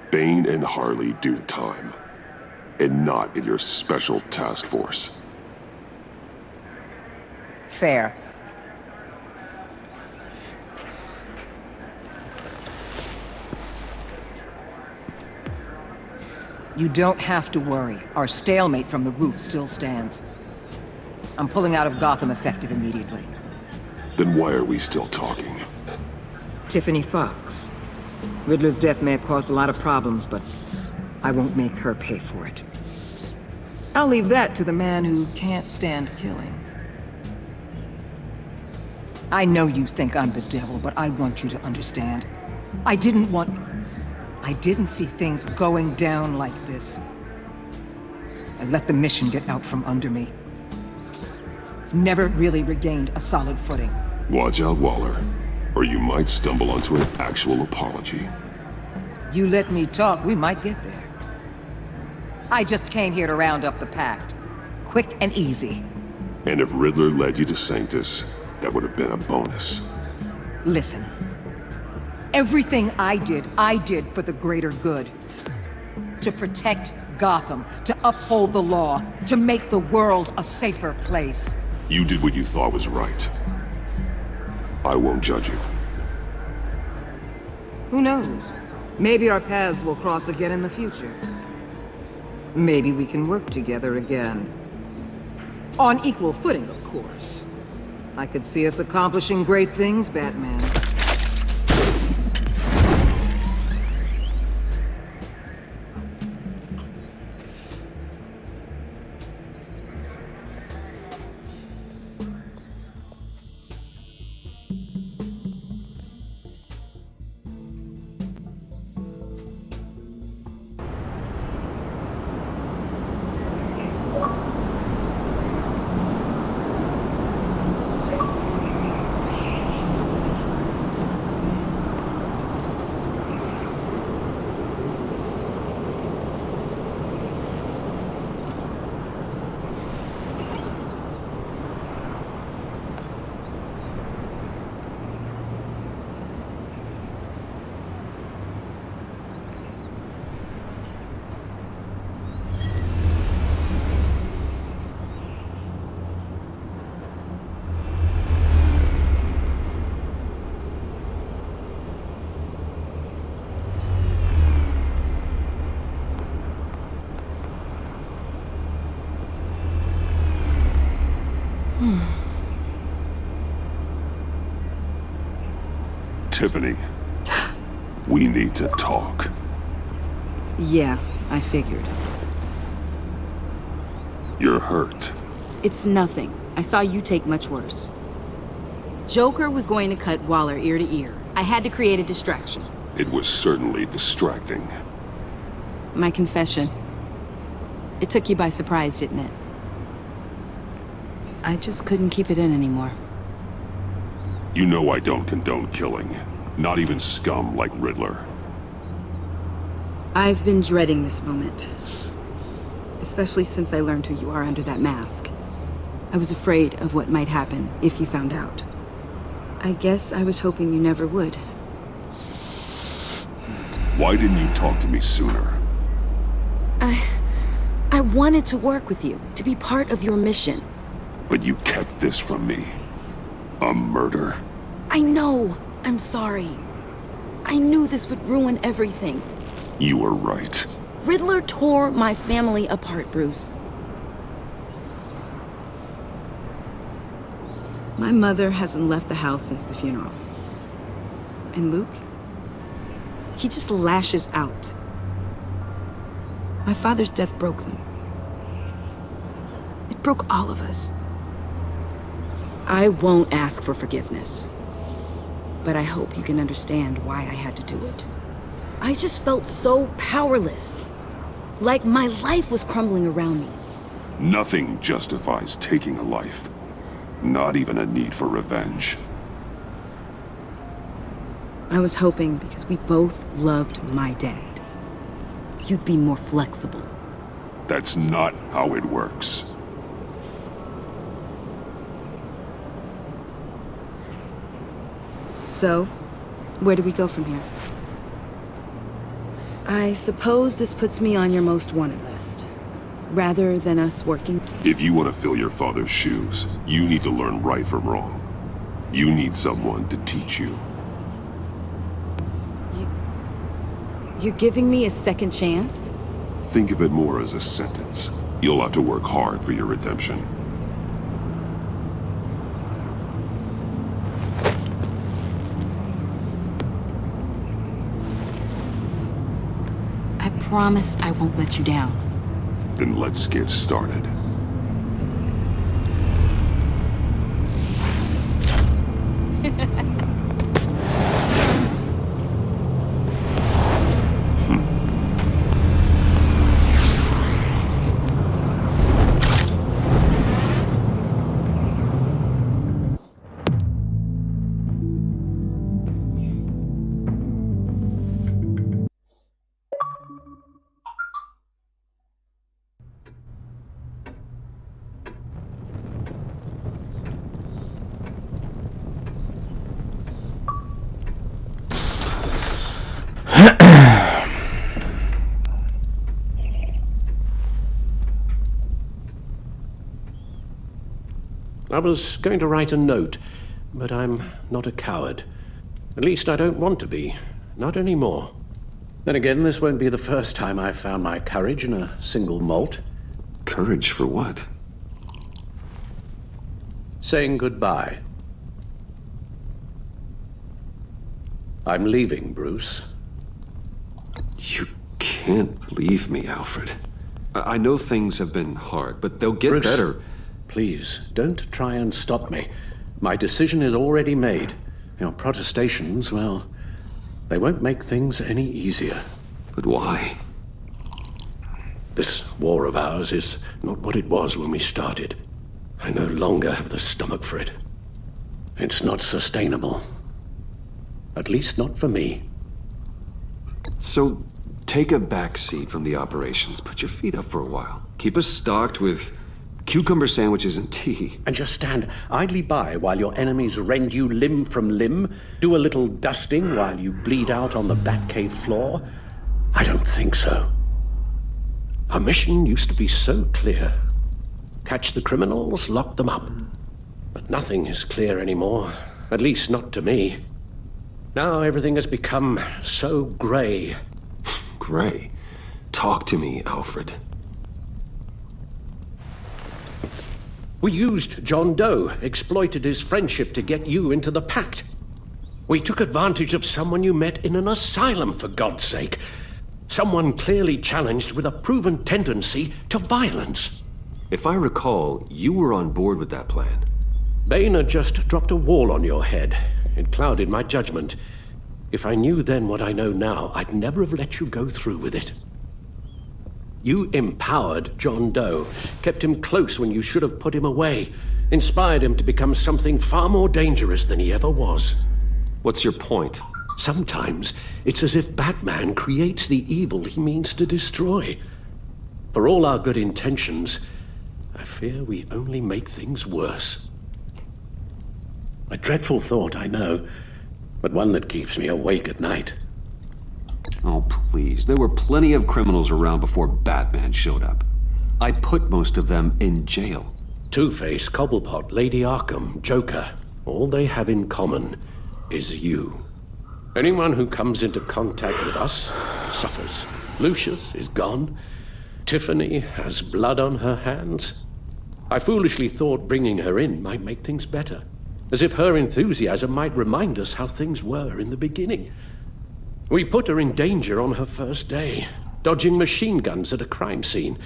Bane and Harley do time. And not in your special task force. Fair. You don't have to worry. Our stalemate from the roof still stands. I'm pulling out of Gotham effective immediately. Then why are we still talking? Tiffany Fox. Riddler's death may have caused a lot of problems, but I won't make her pay for it. I'll leave that to the man who can't stand killing. I know you think I'm the devil, but I want you to understand. I didn't see things going down like this. I let the mission get out from under me. Never really regained a solid footing. Watch out, Waller, or you might stumble onto an actual apology. You let me talk, we might get there. I just came here to round up the pact. Quick and easy. And if Riddler led you to Sanctus, that would have been a bonus. Listen. Everything I did for the greater good. To protect Gotham, to uphold the law, to make the world a safer place. You did what you thought was right. I won't judge you. Who knows? Maybe our paths will cross again in the future. Maybe we can work together again. On equal footing, of course. I could see us accomplishing great things, Batman. Tiffany, we need to talk. Yeah, I figured. You're hurt. It's nothing. I saw you take much worse. Joker was going to cut Waller ear to ear. I had to create a distraction. It was certainly distracting. My confession. It took you by surprise, didn't it? I just couldn't keep it in anymore. You know I don't condone killing. Not even scum like Riddler. I've been dreading this moment. Especially since I learned who you are under that mask. I was afraid of what might happen if you found out. I guess I was hoping you never would. Why didn't you talk to me sooner? I wanted to work with you, to be part of your mission. But you kept this from me. A murder. I know. I'm sorry. I knew this would ruin everything. You were right. Riddler tore my family apart, Bruce. My mother hasn't left the house since the funeral. And Luke? He just lashes out. My father's death broke them. It broke all of us. I won't ask for forgiveness. But I hope you can understand why I had to do it. I just felt so powerless. Like my life was crumbling around me. Nothing justifies taking a life. Not even a need for revenge. I was hoping because we both loved my dad, you'd be more flexible. That's not how it works. So, where do we go from here? I suppose this puts me on your most wanted list. Rather than us working... If you want to fill your father's shoes, you need to learn right from wrong. You need someone to teach you. You're giving me a second chance? Think of it more as a sentence. You'll have to work hard for your redemption. I promise I won't let you down. Then let's get started. I was going to write a note, but I'm not a coward. At least I don't want to be. Not anymore. Then again, this won't be the first time I've found my courage in a single malt. Courage for what? Saying goodbye. I'm leaving, Bruce. You can't leave me, Alfred. I know things have been hard, but they'll get better. Please, don't try and stop me. My decision is already made. Your protestations, well, they won't make things any easier. But why? This war of ours is not what it was when we started. I no longer have the stomach for it. It's not sustainable. At least not for me. So, take a back seat from the operations. Put your feet up for a while. Keep us stocked with cucumber sandwiches and tea. And just stand idly by while your enemies rend you limb from limb? Do a little dusting while you bleed out on the Batcave floor? I don't think so. Our mission used to be so clear. Catch the criminals, lock them up. But nothing is clear anymore. At least not to me. Now everything has become so gray. Gray? Talk to me, Alfred. We used John Doe, exploited his friendship to get you into the pact. We took advantage of someone you met in an asylum, for God's sake. Someone clearly challenged with a proven tendency to violence. If I recall, you were on board with that plan. Bane had just dropped a wall on your head. It clouded my judgment. If I knew then what I know now, I'd never have let you go through with it. You empowered John Doe, kept him close when you should have put him away, inspired him to become something far more dangerous than he ever was. What's your point? Sometimes it's as if Batman creates the evil he means to destroy. For all our good intentions, I fear we only make things worse. A dreadful thought, I know, but one that keeps me awake at night. Oh, please. There were plenty of criminals around before Batman showed up. I put most of them in jail. Two-Face, Cobblepot, Lady Arkham, Joker, all they have in common is you. Anyone who comes into contact with us suffers. Lucius is gone. Tiffany has blood on her hands. I foolishly thought bringing her in might make things better, as if her enthusiasm might remind us how things were in the beginning. We put her in danger on her first day, dodging machine guns at a crime scene.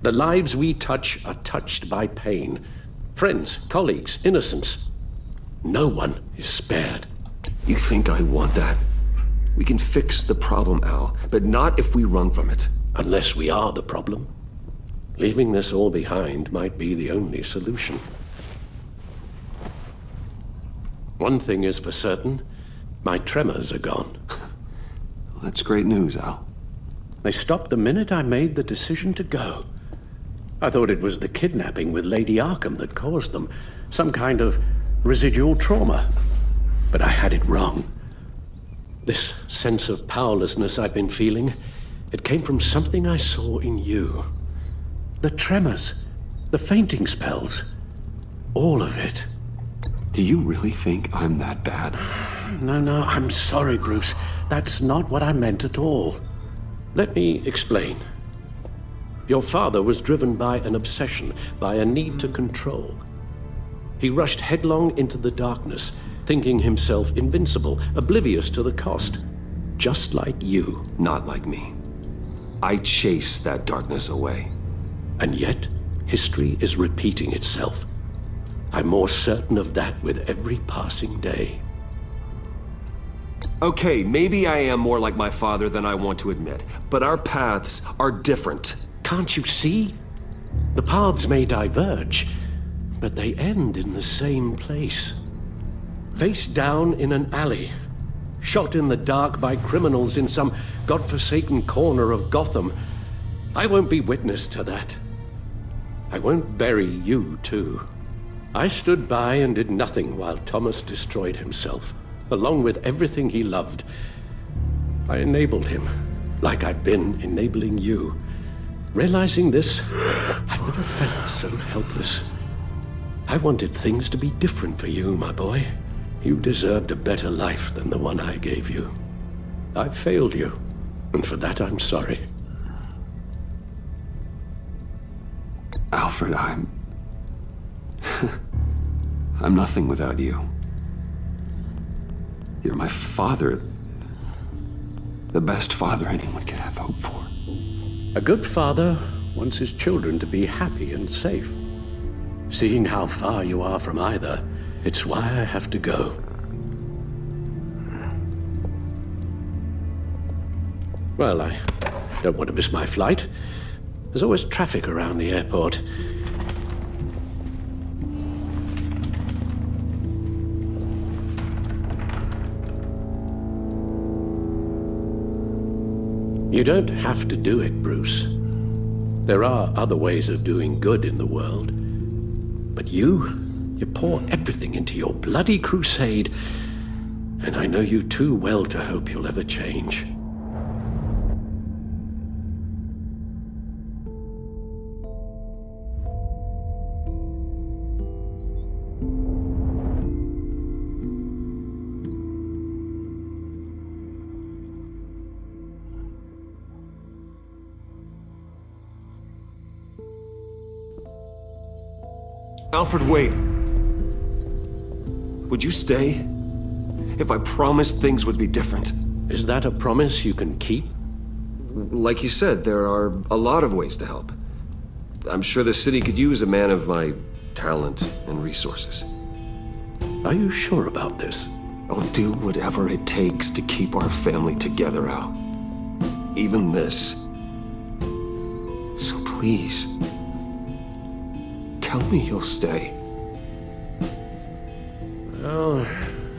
The lives we touch are touched by pain. Friends, colleagues, innocents. No one is spared. You think I want that? We can fix the problem, Al, but not if we run from it. Unless we are the problem. Leaving this all behind might be the only solution. One thing is for certain, my tremors are gone. That's great news, Al. They stopped the minute I made the decision to go. I thought it was the kidnapping with Lady Arkham that caused them, some kind of residual trauma. But I had it wrong. This sense of powerlessness I've been feeling, it came from something I saw in you. The tremors, the fainting spells, all of it. Do you really think I'm that bad? No, I'm sorry, Bruce. That's not what I meant at all. Let me explain. Your father was driven by an obsession, by a need to control. He rushed headlong into the darkness, thinking himself invincible, oblivious to the cost. Just like you. Not like me. I chase that darkness away. And yet, history is repeating itself. I'm more certain of that with every passing day. Okay, maybe I am more like my father than I want to admit, but our paths are different. Can't you see? The paths may diverge, but they end in the same place. Face down in an alley, shot in the dark by criminals in some godforsaken corner of Gotham. I won't be witness to that. I won't bury you, too. I stood by and did nothing while Thomas destroyed himself, along with everything he loved. I enabled him, like I've been enabling you. Realizing this, I've never felt so helpless. I wanted things to be different for you, my boy. You deserved a better life than the one I gave you. I failed you, and for that I'm sorry. Alfred, I'm nothing without you. You're my father. The best father anyone could have hope for. A good father wants his children to be happy and safe. Seeing how far you are from either, it's why I have to go. Well, I don't want to miss my flight. There's always traffic around the airport. You don't have to do it, Bruce. There are other ways of doing good in the world. But you pour everything into your bloody crusade, and I know you too well to hope you'll ever change. Alfred, wait. Would you stay? If I promised things would be different. Is that a promise you can keep? Like you said, there are a lot of ways to help. I'm sure the city could use a man of my talent and resources. Are you sure about this? I'll do whatever it takes to keep our family together, Al. Even this. So please, tell me you'll stay. Well,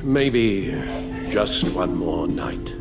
maybe just one more night.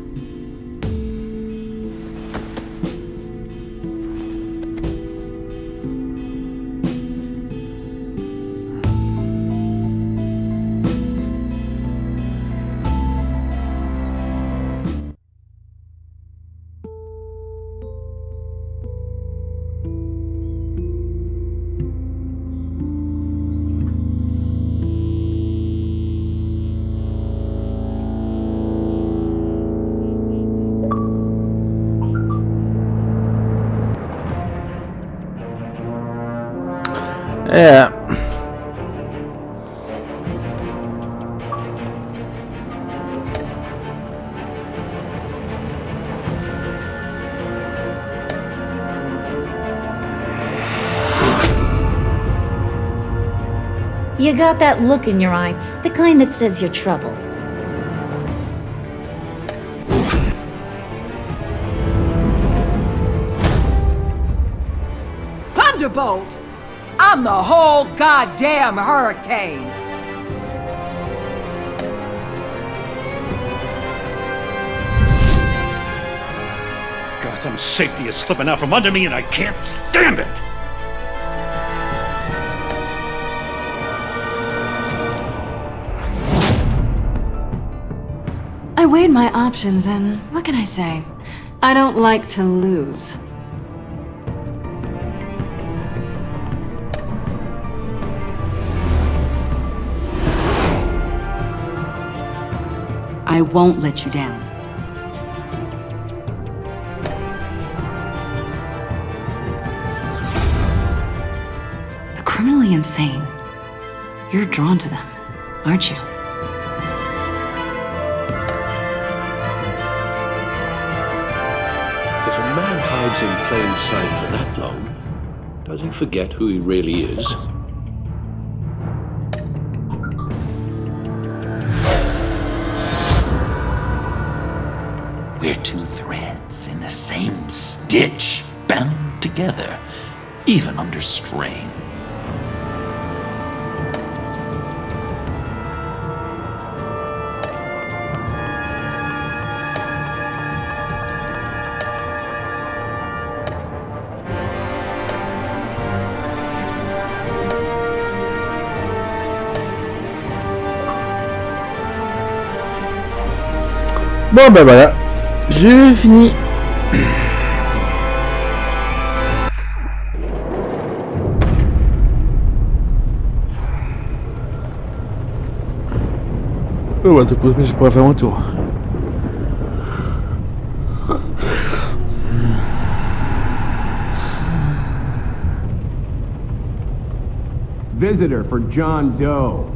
Yeah. You got that look in your eye, the kind that says you're trouble. Thunderbolt! I'm the whole goddamn hurricane! Gotham's safety is slipping out from under me and I can't stand it! I weighed my options and what can I say? I don't like to lose. I won't let you down. The criminally insane. You're drawn to them, aren't you? If a man hides in plain sight for that long, does he forget who he really is? We're two threads in the same stitch, bound together, even under strain. Bon bah voilà, j'ai fini. Oh bah, je pourrais faire mon tour. Visitor for John Doe.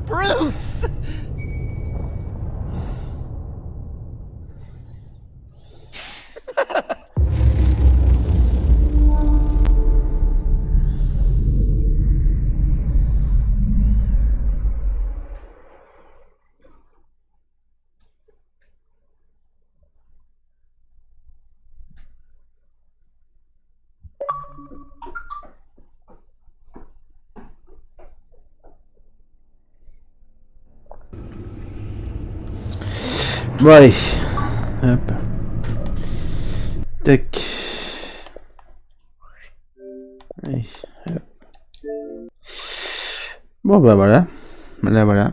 Bruce! Bon allez, hop, tac, allez, hop. Bon bah voilà, voilà.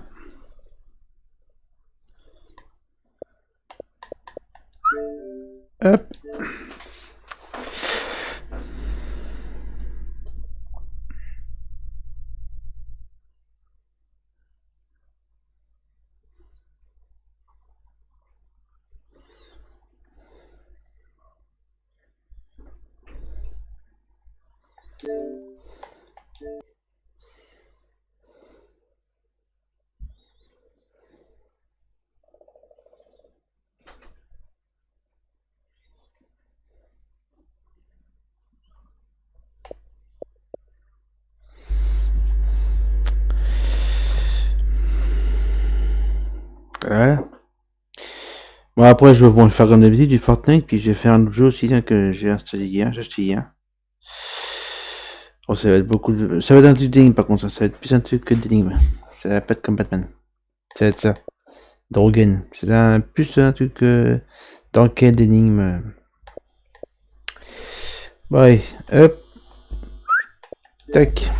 Hop. Voilà. Bon, après, je vais faire comme d'habitude du Fortnite, puis je vais faire un autre jeu aussi hein, que j'ai installé hier, j'ai acheté hier. Bon, ça va être beaucoup de... Ça va être un truc d'énigme par contre, ça va être plus un truc que d'énigme. Ça va pas être comme Batman. Ça va être ça. Drogen. C'est plus un truc d'enquête d'énigme. Ouais, hop. Tac.